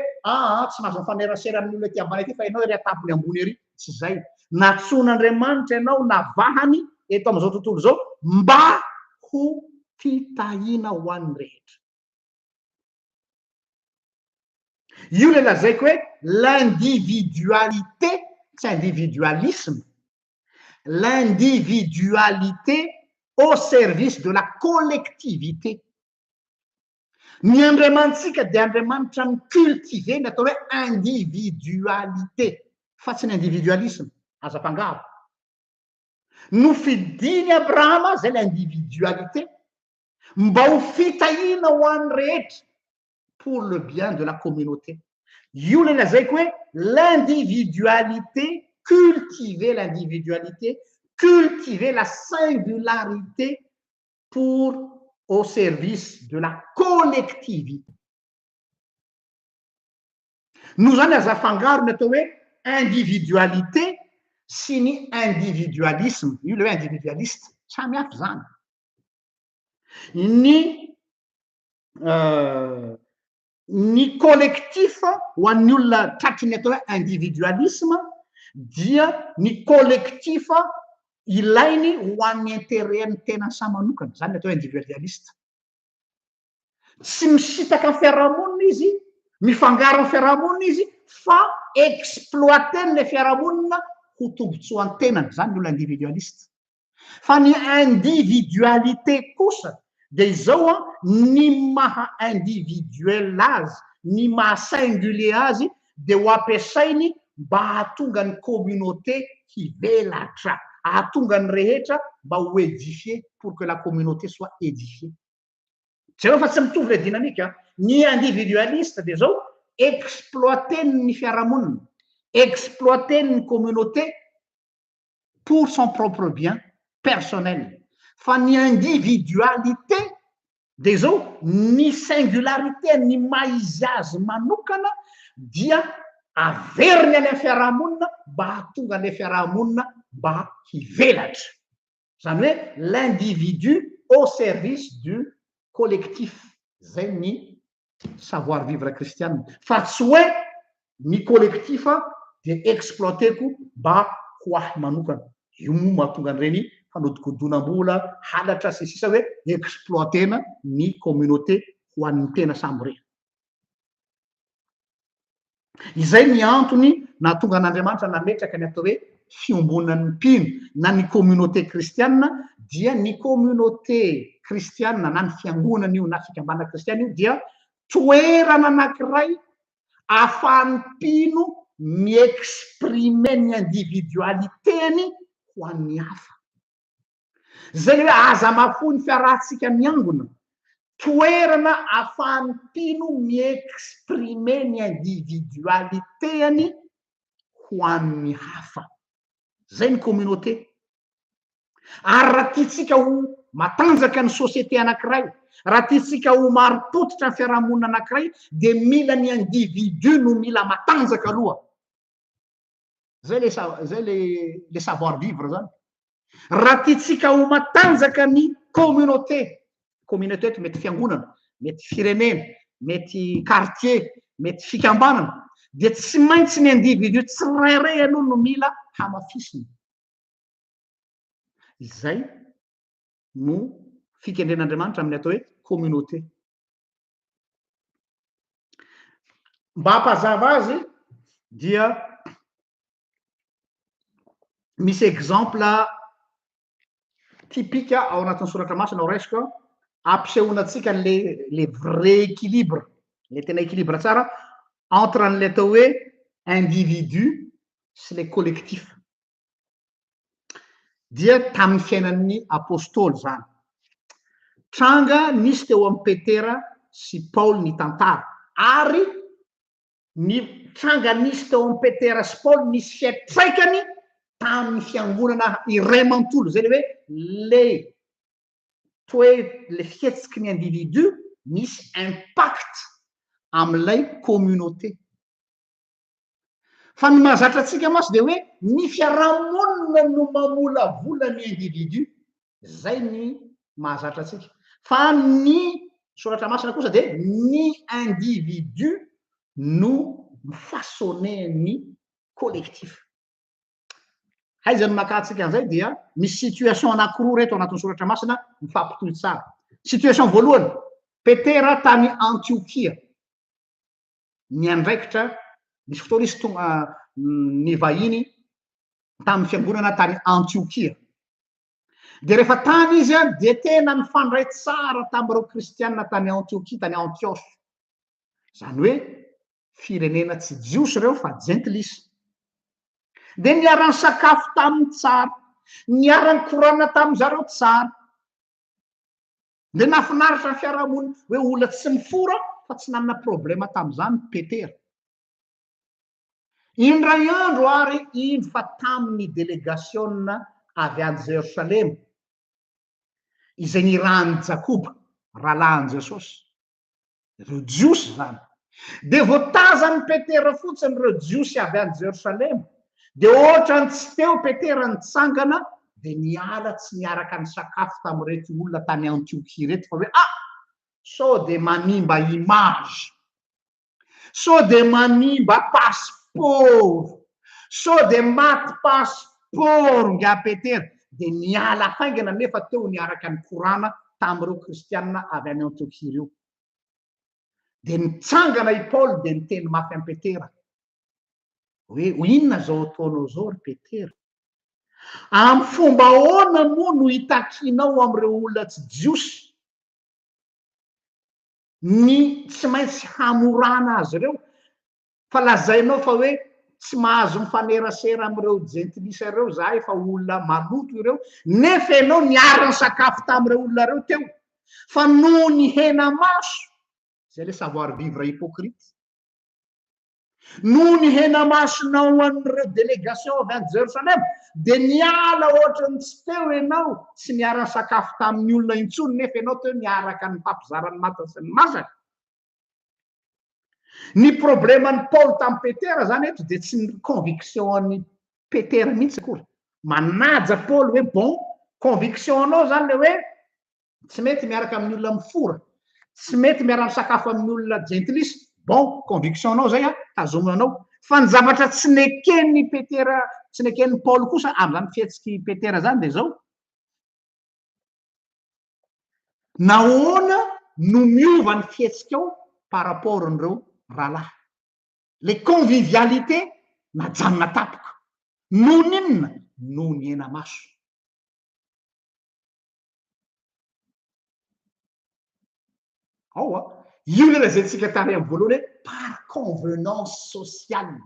tsy mahazo mifanerasera amin'olona ty ambany aty fa ianao ery atampony ambony ery tsy zay natson'andriamanitra ianao navahany eto am'izao tontolo zao mba ho fitahina ho an'ny rehetra. io le lazaiko hoe l'individualité tsy individualisme, l'individualité au service de la collectivité. Ny andriamantsika de andriamanitra micultive ny atao hoe individualité fa tsy ny individualisme azam-pangaro. Nofidiny Abrahama zay l'individualité mba ho fitahina ho an'ny rehetra pour le bien de la communauté. io le lazaiko hoe l'individualité, cultiver l'individualité, cultiver la singularité au service de la collectivité. Nous zany azafangaro ny atao hoe individualité sy ny individualisme. io le hoe individualiste samy hafa zany. Ny collectif ho an'ny olona tratry ny atao hoe individualisme dia ny collectif ilainy ho an'ny intérêt-ny tena sa manokana zany atao individualiste. Tsy misitaka amin'ny fiarahamonina izy, mifangaro amin'ny fiarahamonina izy fa exploiter le fiarahamonina ho tombotsoan'ny tenany zany olona individualiste. Fa ny individualité kosa de izao ny maha individuel azy, ny maha singulier azy de ho ampiasainy mba hahatonga ny communauté hivelatra, ahatonga ny rehetra mba ho édifier pour que la communauté soit édifiée. Zay fa tsy mitovy le dynamique. Ny individualiste de zao exploiter ny fiarahamonina, exploiter ny communauté pour son propre bien personnel. Fa ny individualité de zao ny singularité ny maizy azy manokana dia averiny any amin'ny fiarahamonina mba hahatonga le fiarahamonina mba hivelatra. Zany hoe l'individu au service du collectif. Zay ny savoir vivre kristianina. Fa tsy hoe ny collectif de exploiteko mba ho ahy manokana. io moa mahatonga an'ireny fanodikodonam-bola halatra sy sisa hoe exploitena ny communauté ho an'ny tena samby reny. Izay ny antony nahatonga an'Andriamanitra nametraka ny atao hoe fiombonan'ny mpino na ny communauté kristianina dia ny communauté kristianina na ny fiangonana io na fikambanana kristiana io dia toerana anankiray ahafahan'ny mpino mi-exprimer ny individualitény ho an'ny hafa. Zay le hoe aza mafo ny fiarahantsika miangona, toerana ahafahan'ny mpino mi-exprimer ny individualitény ho an'ny hafa. Zay ny communauté. Ary raha tiatsika ho matanjaka ny société anankiray, raha tiatsika ho marim-potitra ny fiarahamonina anankiray de mila ny individu no mila matanjaka aloha. Zay le savoir vivre zany. Raha tiatsika ho matanjaka ny communauté mety fiangonana, mety firenena, mety quartier, mety fikambanana, de tsy maintsy ny individu tsirairay aloha no mila hamafisiny. Izay no fikendren'Andriamanitra amin'ny atao hoe communauté. Mba hampazava azy dia misy exemple typique ao anatin'ny soratra masina raisiko ampisehoana atsika le vrai équilibre, le tena équilibre tsara entre an'le atao hoe individu sy le collectif. Dia tamin'ny fiainan'ny apôstôly zany. Tranga nisy teo amin'ny Petera sy Paul ny tantara, ary ny tranga nisy teo amin'ny Petera sy Paul nisy fiantraikany tamin'ny fiangonana iray manontolo. Zay le hoe le fihetsiky ny individu misy impact amin'ilay communauté. Fa ny mahazatra atsika masy de hoe ny fiarahamonina no mamolavola ny individu. Zay ny mahazatra atsika. fa ny soratra masina kosa dia ny individu no mifaçonné ny collectif. Haizany makatsika an'izay dia misy situation anankiroa reto anatin'ny soratra masina mifampitohy tsara. Situation voalohany, Petera tany Antiokia. Ny andraikitra misy fotoana izy tonga ny vahiny tamin'ny fiangonana tany Antiokia. Dia rehefa tany izy dia tena nifandray tsara tamin'ireo kristianina tany Antiokia, tany Antioche. Zany hoe firenena tsy jiosy ireo fa jentilisa. Dia niara-ny sakafo tamin'ny tsara, niara-ny korana tamin'ny zareo tsara. Dia nafinaritra ny fiarahamonina hoe olona tsy mifora fa tsy nanana problema tamin'izany Petera. Indray andro ary iny fa tamin'ny délégation avy any Jerusalema izay nirahany Jakoba, rahalahin Jesosy, ireo jiosy zany. Dia voatazany Petera fotsiny ireo jiosy avy any Jerusalema. Dia ohatrany tsy teo Petera nitsangana dia niala tsy niaraka ny sakafo tamin'ireto olona tany Antiokia reto fa hoe sao dia manimba image, sao dia manimba passeport, sao dia maty passeport nga Petera. Dia niala haingana nefa teo niaraka ny korana tamin'ireo kristianina avy any Antiokia ireo. Dia nitsangana i Paoly dia niteny mafy an'i Petera hoe inona zao ataonao zao ry Petera? Amin'ny fomba ahoana moa no hitakianao amin'ireo olona tsy jiosy ny tsy maintsy hamorana azy ireo, fa lazainao fa hoe tsy mahazo mifanerasera amin'ireo jentilisa ireo zahay fa olona maloto ireo, nefa ianao niara-ny sakafo tamin'ireo olona ireo teo fa no ny hena maso, zay le savoir vivre hypocrite, no ny hena masonao an'ireo délégation avy any Jerusalema dia niala ohatrany tsy teo ianao, tsy niara-ny sakafo tamin'ny olona intsony nefa ianao teo niaraka ny fampizarany mata sy ny masaka. Ny probleman'ny Paoly tamin'ny Petera zany eto dia tsy ny conviction an'ny Petera mihitsy akory. Manaja Paoly hoe bon, conviction anao zany le hoe tsy mety miaraka amin'ny olona mifora, tsy mety miara-ny sakafo amin'ny olona jentilisa. Bon, conviction anao zay tazominanao. Fa ny zavatra tsy neken'ny Petera, tsy neken'ny Paoly kosa amin'izany fihetsiky Petera zany dia zao. Nahoana no miova ny fihetsika par rapport an'ireo rahalahy? Le convivialité najanona tapoka. Noho n'inona? Noho ny hena maso. Io le lazaintsika tany amin'ny voalohany hoe par convenance sociale.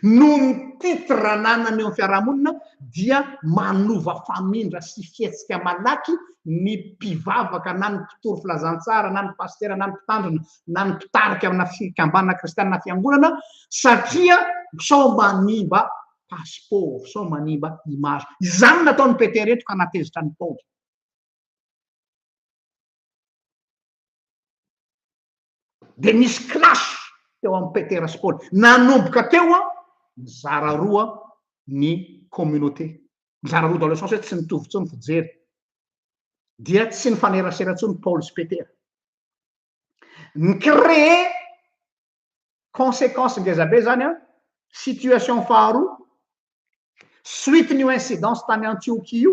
No ny titre nanany eo amin'ny fiarahamonina dia manova famindra sy fihetsika malaky ny mpivavaka na ny mpitoro filazantsara na ny pastera na ny mpitandrina na ny mpitarika amina fikambanana kristianina fiangonana satria sao manimba passeport, sao manimba image. Izany nataon'ny Petera eto ka natezitra ny Paoly. Dia misy clash teo amin'ny Petera sy Paoly. Nanomboka teo mizara roa ny communauté. Mizara roa dans le sens hoe tsy nitovy tsony fijery. Dia tsy nifanerasera tsony Paoly sy Petera. Nicréé conséquence ngezabe zany situation faharoa suite ny incidence tany Antiokia io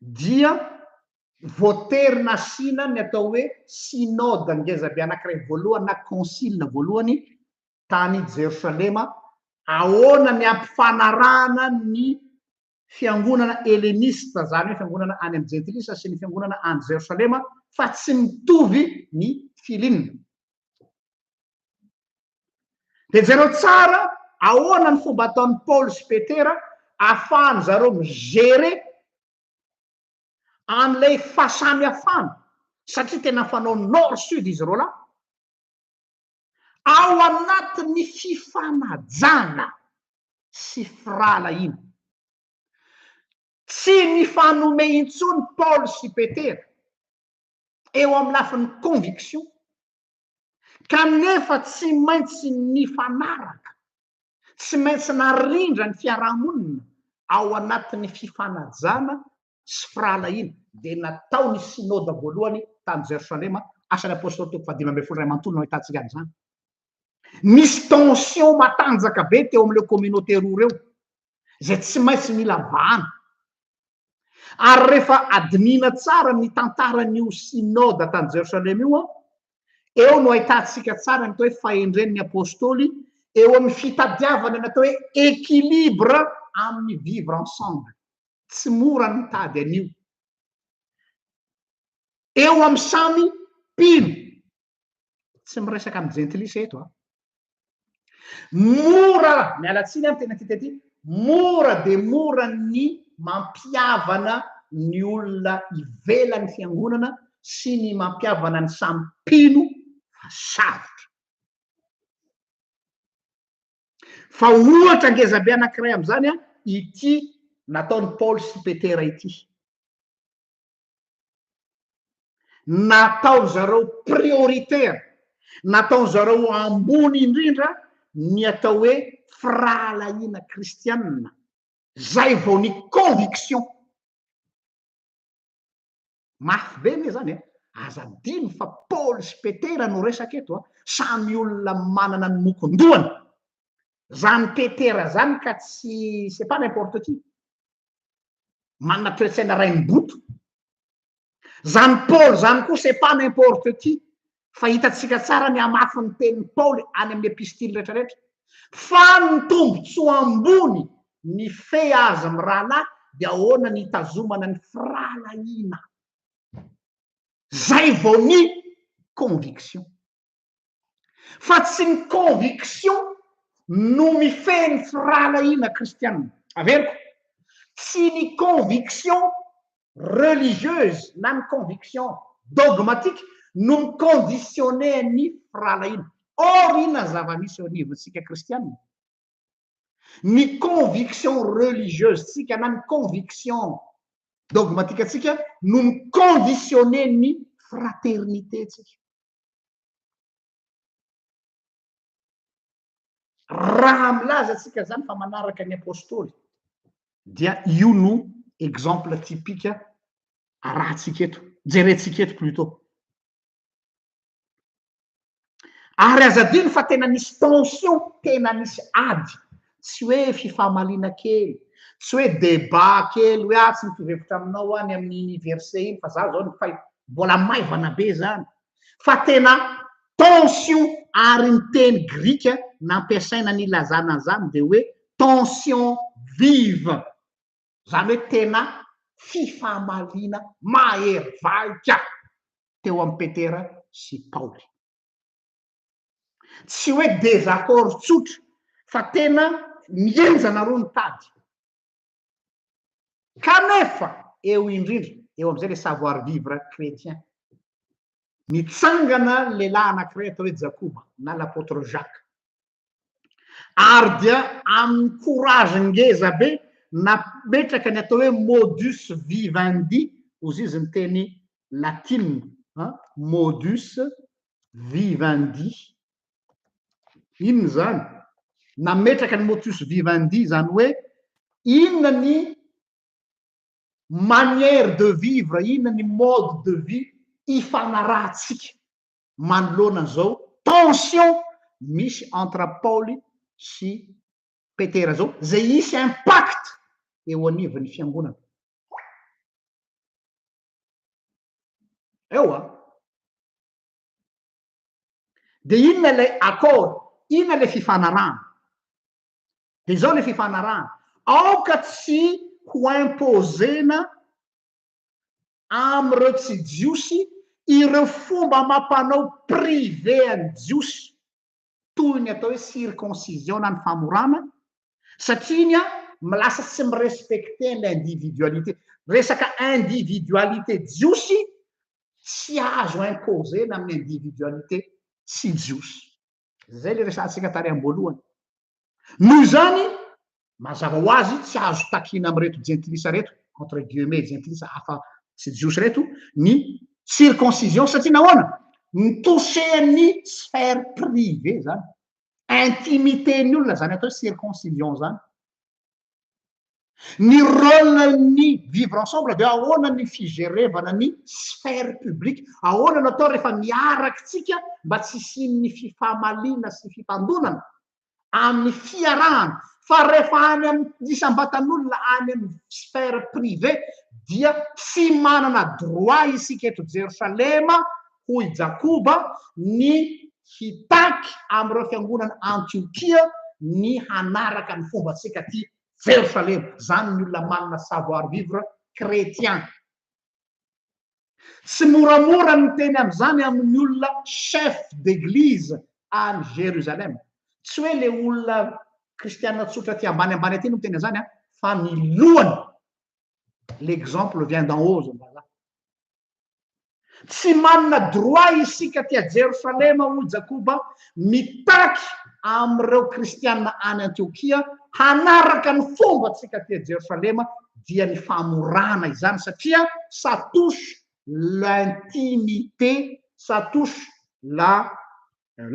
dia voatery nasina ny atao hoe synode ngezabe anankiray voalohany na concile voalohany tany Jerusalema ahoana ny ampifanarahana ny fiangonana helléniste zany hoe fiangonana any amin'ny jentilisa sy ny fiangonana any Jerusalema fa tsy mitovy ny filinina. Dia zareo tsara ahoana ny fomba ataon'ny Paoly sy Petera ahafahany zareo migérer an'ilay fahasamihafana satria tena fanao nord sud izy reo la ao anatin'ny fifanajana sy firalahina. Tsy mifanome intsony Paoly sy Petera eo amin'ny lafin'ny conviction kanefa tsy maintsy nifanaraka, tsy maintsy narindra ny fiarahamonina ao anatin'ny fifanajana sy firalahina dia nataony synôda voalohany tany Jerosalema asan'ny apôstôly toko 15 ray manontolo no ahitantsika an'izany. Nisy tension matanjaka be teo amin'ileo communauté roa reo zay tsy maintsy mila vahana. Ary rehefa adinina tsara ny tantaran'io synôda tany Jerosalema io eo no ahitantsika tsara natao hoe fahendren'ny apôstôly eo amin'ny fitadiavana natao hoe équilibre amin'ny vivre ensemble. Tsy mora ny mitady an'io. Eo amin'ny samy mpino. Tsy miresaka amin'ny gentilisa eto a. Mora, mialatsiny amin'ny tena ty mora dia mora ny mampiavana ny olona ivelan'ny fiangonana sy ny mampiavana ny samy mpino fa sarotra. Fa ohatra ngezabe anankiray amin'izany ity nataony Paoly sy Petera ity. Natao zareo prioritaire, natao zareo ambony indrindra ny atao hoe firalahina kristianina. Zay vao ny conviction. Mafy be me zany azadiny fa Paoly sy Petera no resaka eto samy olona manana ny mokondohany. Zany Petera zany ka tsy c'est pas n'importe qui. Manana toetsaina ray miboto. Zany Paul zany koa c'est pas n'importe qui. Fa hitatsika tsara ny amafin'ny tenin'ny Paoly any amin'ny epistily rehetrarehetra. Fa ny tombotsoa ambony ny fe azy amin'ny rahalahy dia ahoana ny hitazomana ny firalahina. Zay vao ny conviction. Fa tsy ny conviction no mifehy ny firalahina kristianina. Averiko? Tsy ny conviction religieuse na ny conviction dogmatique no miconditionné ny firalahina. Or ina zava-misy eo anivontsika kristianina. Ny conviction religieuse tsika na ny conviction dogmatique atsika no miconditionné ny fraternité tsika. Raha milaza tsika zany fa manaraka ny apôstôly dia io no exemple typique arahantsika eto, jerentsika eto plutôt. Ary azadiny fa tena nisy tension, tena nisy ady. Tsy hoe fifamalina kely, tsy hoe débat kely hoe tsy mitovy aminao any amin'ny université iny fa za zao ny mbola maivana be zany. Fa tena tension ary ny teny grika nampiasaina ny ilazana zany dia hoe tension vive. Zany hoe tena fifamalina mahery vaika teo amin'ny Petera sy Paoly. Tsy hoe désaccord tsotra fa tena mienjana roa ny tady. Kanefa eo indrindra eo amin'izay le savoir vivre chrétien. Nitsangana lehilahy anankiray atao hoe Jakoba na l'apôtre Jacques. Ary dia amin'ny courage ngeza be nametraka ny atao hoe modus vivendi, ozy izy ny teny latine, modus vivendi. Inona zany? Nametraka ny modus vivendi zany hoe inona ny manière de vivre, inona ny mode de vie ifanarahantsika manoloana zao tension misy entre Paoly sy Petera zao, zay hisy impact eo anivon'ny fiangonana. Eo dia inona ilay accord, inona ilay fifanarahana. Dia zao ilay fifanarahana. Aoka tsy ho imposena am'ireo tsy jiosy ireo fomba mampanao privé any jiosy toy ny atao hoe circoncision na ny famorana, satria lasa tsy mirespecte l'individualité. Resaka individualité jiosy tsy azo imposena amin'ny individualité tsy jiosy. Zay le resantsika tary am-boalohany. Noho izany mazava ho azy tsy azo takina amin'reto gentilisa reto, entre guillemets gentilisa hafa tsy jiosy reto, ny circoncision satria nahoana? Mitoucher-ny sphère privée zany. Intimité ny olona zany atao circoncision zany. Ny rôle-ny vivre ensemble de ahoana ny figerevana ny sphère publique, ahoana no atao rehefa miarakytsika mba tsy isin'ny fifamalina sy fifandonana amin'ny fiarahana. Fa rehefa any amin'ny isam-batan'olona any amin'ny sphère privé dia tsy manana droit isika eto Jerosalema hoy Jakoba ny hitaky amin'ireo fiangonana Antiokia ny hanaraka ny fombatsika ty Jerosalema. Zany ny olona manana savoir vivre chrétien. Tsy moramora ny teny am'izany amin'ny olona chef d'église any Jérusalem. Tsy hoe le olona kristianina tsotra ty ambany aty no teny zany, fa ny lohany. L'exemple vient d'en haut. Tsy manana droit isika ty a Jerosalema hoy Jakoba mitaky amin'ireo kristianina any Antiokia hanaraka ny fombatsika ty a Jerosalema dia ny famorana izany satria ça touche l'intimité, ça touche la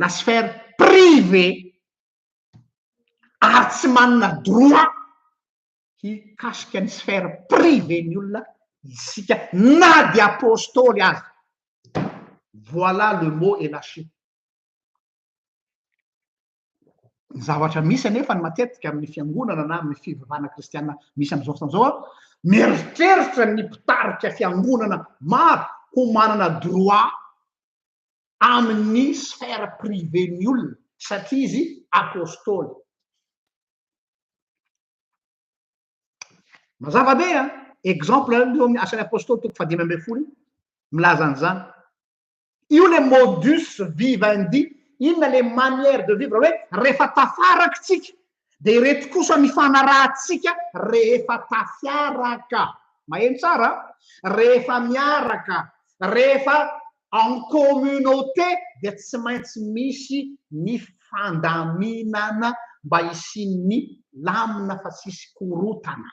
sphère privée. Ary tsy manana droit hikasika ny sphère privée ny olona isika na di apôstôly azy. Voilà le mot est lâché. Ny zavatra misy anefa ny matetika amin'ny fiangonana na amin'ny fivavahana kristianina misy am'izao fotoan'izao, mieritreritra ny mpitarika fiangonana maro ho manana droit amin'ny sphère privée ny olona satria izy apôstôly. Mazava be a exemple io asan'ny apôstôly toko 5 milaza an'izany. Io le modus vivendi, inona le manière de vivre hoe rehefa tafaraky tsika de reto kosa mifanarahantsika rehefa tafiaraka. Maheno tsara? Rehefa miaraka, rehefa en communauté dia tsy maintsy misy ny fandaminana mba isin'ny lamina fa tsisy korotana.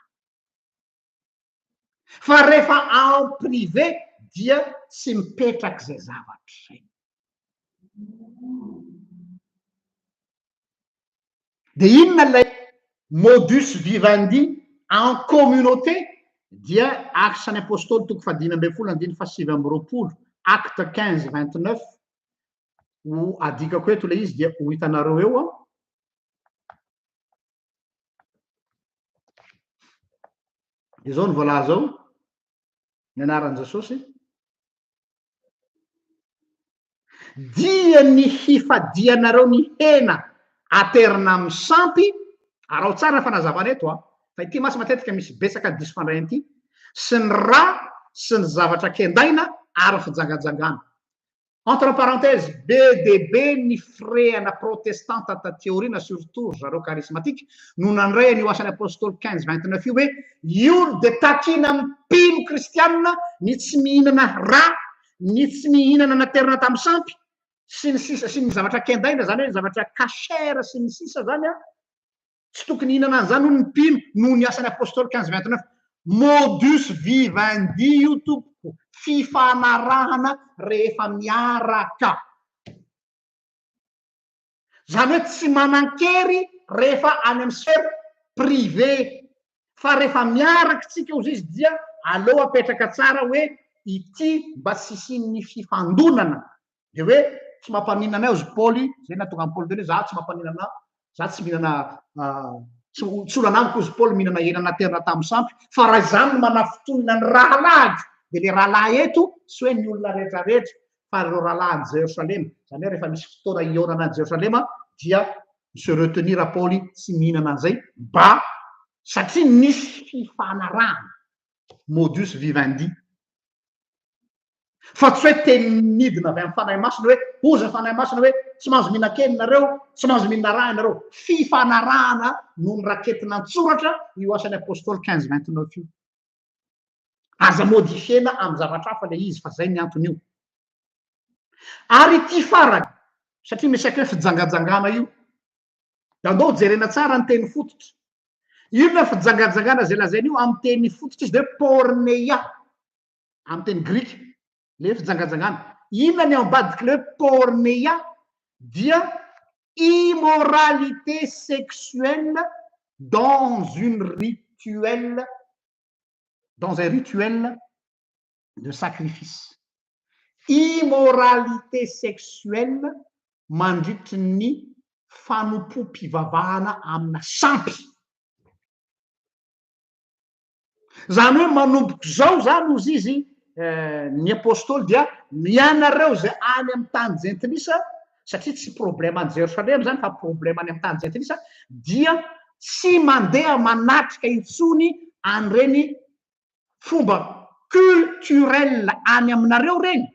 Fa rehefa en privé dia tsy mipetraky zay zavatra zay. De inona lay modus vivendi en communauté dia aksan'ny apôstôly toko 5 acte 15-29 ho adikako eto le izy dia ho hitanareo eo a. Izao ny voalaza ao ny anaran'i Jesosy. Dia ny hifadianareo ny hena aterina amin'ny sampy, arao tsara fanazavana eto a, fa ity masy matetika misy betsaka diso fandray ity, sy ny ra sy ny zavatra kendaina ary fijangajangana. Entre parenthèses, be ny frehana protestante taty aoriana surtout zareo charismatique no nandray an'io asan'ny apôstôly 15-29 io hoe io de takina mpino kristianina ny tsy mihinana ra, ny tsy mihinana naterina tamin'ny sampy sy ny sisa sy ny zavatra kendaina zany hoe zavatra cachère sy ny sisa zany a, tsy tokony hihinana an'izany no ny mpino noho ny asan'ny apôstôly 15-29. Modus vivendi io tompoko, fifanarahana rehefa miaraka. Zany hoe tsy manan-kery rehefa any amin'ny sphère privé, fa rehefa miaraky tsika ozy izy dia aleo apetraka tsara hoe ity mba tsy isin'ny fifandonana. De hoe tsy mampaninana azy Paoly, zay natonga amin'ny Paoly de za tsy mampaninana, za tsy mihinana tsy olanamiko izy Paoly mihinana hena naterina tamin'ny sampy, fa raha izany no manafotonina ny rahalahy. De le rahalahy eto tsy hoe ny olona rehetrarehetra fa reo rahalahy any Jerosalema. Zany hoe rehefa misy fotoana ihaonana any Jerosalema dia se retenir Paoly tsy mihinana an'izay mba satria nisy fifanarahana. Modus vivendi. Fa tsy hoe teny midina avy amin'ny fanahy masina hoe oza ny fanahy masina hoe tsy mahazo mihinan-kena nareo, tsy mahazo mihinana raha nareo. Fifanarahana no ny raketina an-tsoratra io asan'ny apôstôly 15-29 io. Aza modifiena amin'ny zavatra hafa le izy fa zay ny antony io. Ary ity farany satria misy akeo fijangajangana io. Da andao jerena tsara ny teny fototra. Io na fijangajangana zay lazainy io amin'ny teny fototra izy de porneia amin'ny teny grika. Le fijangajangana. Inona ny ambadiky le porneia dia immoralité sexuelle dans une rite rituel, dans un rituel de sacrifice. Immoralité sexuelle mandritry ny fanompo-pivavahana amina sampy. Zany hoe manomboky zao zany ozy izy ny apôstôly dia mianareo zay any amin'ny tany jentilisa, satria tsy problème any Jerosalema zany fa problème any amin'ny tany jentilisa, dia tsy mandeha manatrika intsony an'ireny fomba culturel any aminareo reny,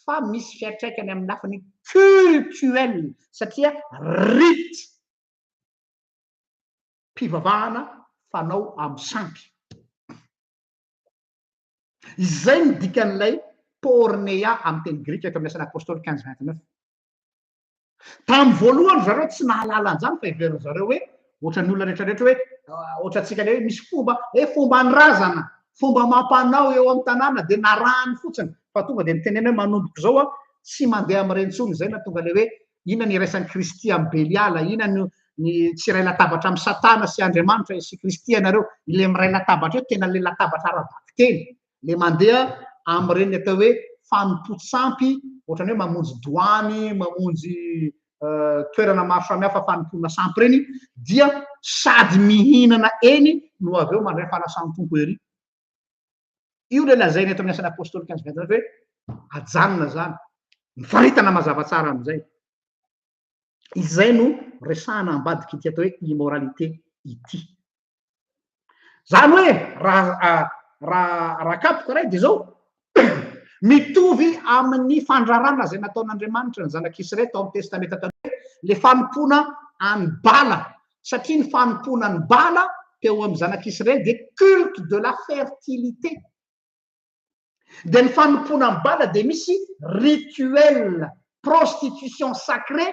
fa misy fiatraikany amin'ny lafiny cultuel, satria rite mpivavahana fanao amin'ny sampy. Izay ny dikan'ilay porneia amin'ny teny grika eto amin'ny asan'ny apôstôly 15-29. Tamin'ny voalohany zareo tsy nahalala an'izany fa heveriny zareo hoe ohatran'ny olona rehetrarehetra hoe ohatra antsika hoe misy fomba nrazana, fomba mampanao eo amin'ny tanàna dia narahany fotsiny, fa tonga dia mitenena hoe manomboka zao a tsy mandeha amin'ireny intsony. Zay na tonga le hoe inona ny iraisan'ny kristy amin'ny Beliala, inona ny tsy iray latabatra amin'ny Satana sy Andriamanitra sy kristy ianareo, ile miray latabatra eo tena le latabatra ara-baky teny, le mandeha amin'ireny atao hoe fanompo-tsampy, ohatrany hoe mamonjy doany, mamonjy toerana maro samihafa fanompoana sampy reny, dia sady mihinana eny no avy eo mandray fanasan-tompo ery. Io le lazainy eto amin'ny asan'ny apôstôly 15-29 hoe ajanona zany, mifaritana mazava tsara amin'izay. Izay no resahana ambadiky ity atao hoe immoralité ity. Zany hoe raha kapoka ray dia zao mitovy amin'ny fandrarana zay nataon'Andriamanitra ny zanak'Israely tao amin'ny testamenta taloha hoe le fanompoana any bala, satria ny fanompoana ny bala teo amin'ny zanak'Israely dia culte de la fertilité. Dia ny fanompoana ny bala dia misy rituel prostitution sacré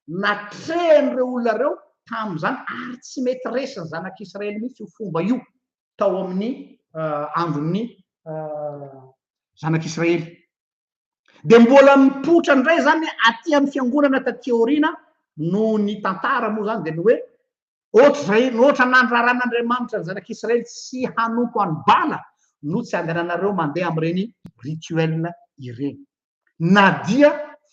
natrehan'ireo olona reo tamin'izany, ary tsy mety resiny zanak'Israely mihitsy io fomba io tao amin'ny andron'ny zanak'Israely. Dia mbola mipoitra indray zany aty amin'ny fiangonana taty aoriana no ny tantara moa zany dia ny hoe ohatry nandraran'Andriamanitra ny zanak'Israely tsy hanompo any bala no tsy andehananareo mandeha amin'ireny rituel ireny, na dia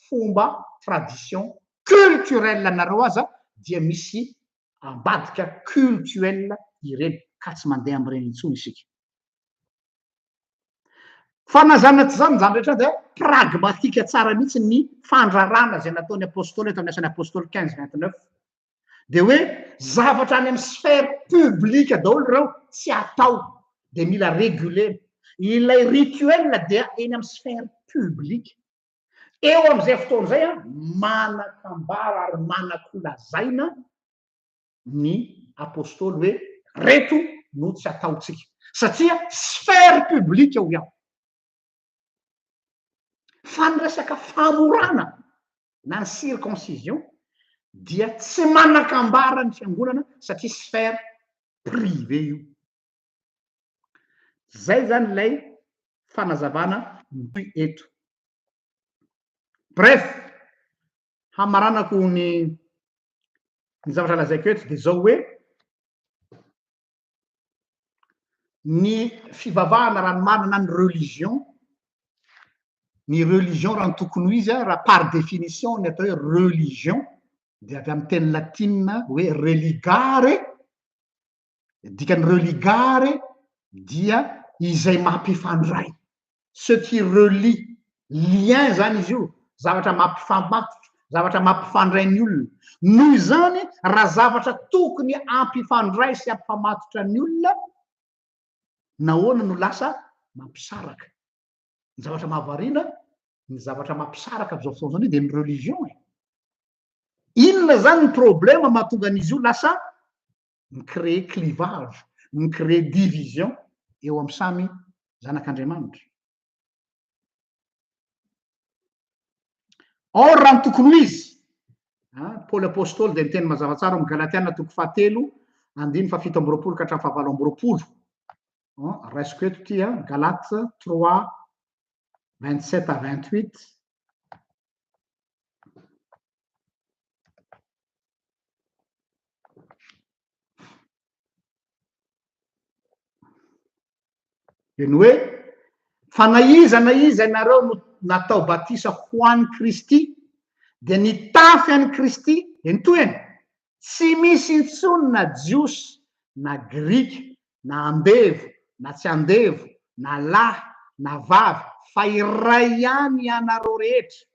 fomba tradition culturel anareo aza dia misy ambadika cultuel ireny, ka tsy mandeha amin'ireny intsony isika. Fanazanatsy zany zany rehetra dia pragmatika tsara mihitsy ny fandrarana zay nataon'ny apôstôly eto amin'ny asan'ny apôstôly 15-29, dia hoe zavatra any amin'ny sphère publique daholo ireo tsy atao, dia mila réguler. Ilay rituel dia eny amin'ny sphère publique. Eo amin'izay fotoana izay a manan-kambara ary manan-kolazaina ny apôstôly hoe reto no tsy ataontsika, satria sphère publique eo ihany. Fa ny resaka famorana na ny circoncision dia tsy manan-kambara ny fiangonana satria sphère privé io. Zay zany ilay fanazavana eto. Bref, hamaranako ny zavatra lazaiko eto dia zao hoe ny fivavahana raha manana ny religion raha ny tokony ho izy raha par définition ny atao hoe religion dia avy amin'ny teny latina hoe religare, dikany religare dia izay mampifandray, ce qui relie, lien zany izy io, zavatra mampifamatotra, zavatra mampifandray ny olona. Noho izany raha zavatra tokony ampifandray sy ampifamatotra ny olona, nahoana no lasa mampisaraka ny zavatra mahavariana, ny zavatra mampisaraka amin'izao fotoana izao dia ny religion. Inona zany ny problème mahatonga an'izy io lasa micréer clivage, micréer division eo amin'ny samy zanak'Andriamanitra. Or raha ny tokony ho izy, Paoly apôstôly dia miteny mazava tsara amin'ny Galatiana 3:7-7 ka hatramin'ny 7. Raisiko eto ity Galates 3:27-28. eny hoe fa naiza ianareo no natao batisa ho an'ny Kristy de nitafy any Kristy eny toy eny tsy misy intsony na jiosy na grika na andevo na tsy andevo na lahy na vavy fa iray ihany ianareo rehetra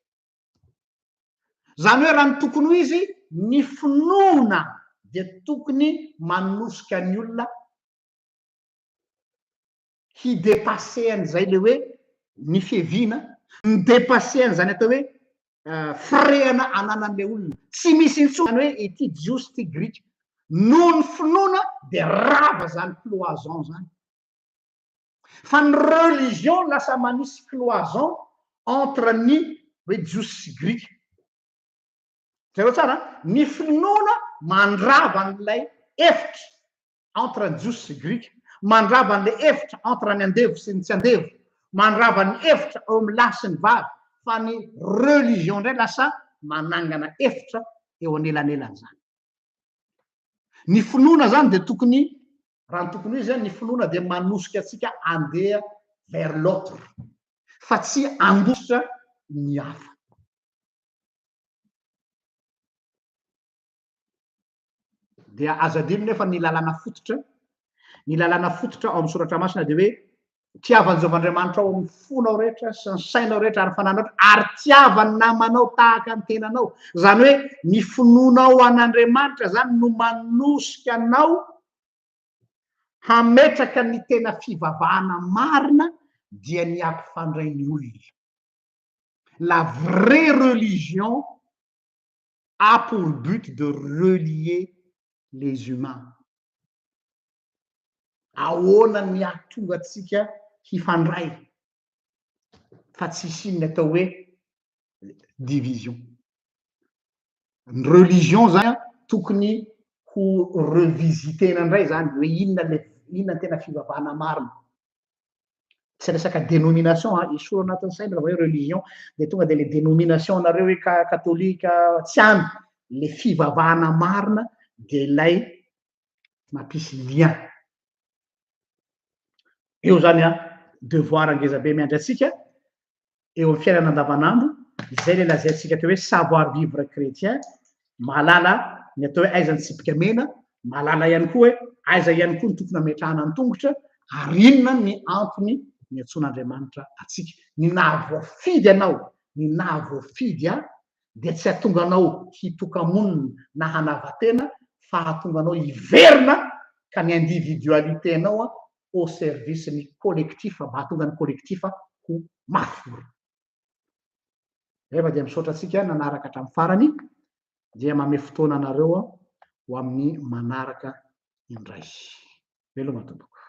zany hoe raha ny tokony ho izy ny finoana de tokony manosika ny olona hidepasseany zay le hoe ny fievina ny depasseany zany atao hoe firehana ananan'le olona tsy misy intsony hoe ity jiosy ty grika noho ny finoana de rava zany cloison zany fa ny religion lasa manisy cloison entre ny hoe jiosy sy grika zay tsara ny finoana mandrava an'ilay efitra entre ny jiosy sy grika mandrava an'le efitra entre ny andevo sy ny tsy andevo mandrava ny efitra eo amin'ny lahy sy ny vavy fa ny religion ndray lasa manangana efitra eo anelanelany zany ny finoana zany de tokony raha ny tokony izy ny finoana de manosika atsika andeha vers l'autre fa tsy andositra ny hafa dia azadino nefa ny lalàna fototra ao amin'ny soratra masina de hoe tiavany Jehovahandriamanitra ao amin'ny fonao rehetra sy ny sainao rehetra ary fananao ary tiavany namanao tahaka ny tenanao zany hoe ny finoanao an'Andriamanitra zany no manosika anao hametraka ny tena fivavahana marina dia ny ampifandray ny olona la vraie religion a pour but de relier les humains ahoana ny ahatonga atsika hifandray fa tsy sinona atao hoe division ny religion zany tokony ho revisitena indray zany hoe inona tena fivavahana marina tsy resaka dénomination isoro anatin'ny saina raha hoe religion de tonga de le dénomination nareo hoe katolika tsy any le fivavahana marina de lay mampisy lien eo zany devoir angezabe miandry atsika eo amin'ny fiainana andavanandro izay le lazaintsika teo hoe savoir vivre chrétien malala ny atao hoe aiza ny tsipika mena malala ihany koa hoe aiza ihany koa ny tokony ametrahana ny tongotra ary inona ny antony ny antson'Andriamanitra atsika ny nahavoafidy anao ny nahavoafidy de tsy ahatonga anao hitokamonina na hanavatena fa ahatonga anao hiverina ka ny individualité anao au service ny collectif mba hahatonga ny collectif ho mafy rehefa dia misaotra atsika nanaraka hatramin'ny farany dia mame fotoana anareo ho amin'ny manaraka indray veloma tompoko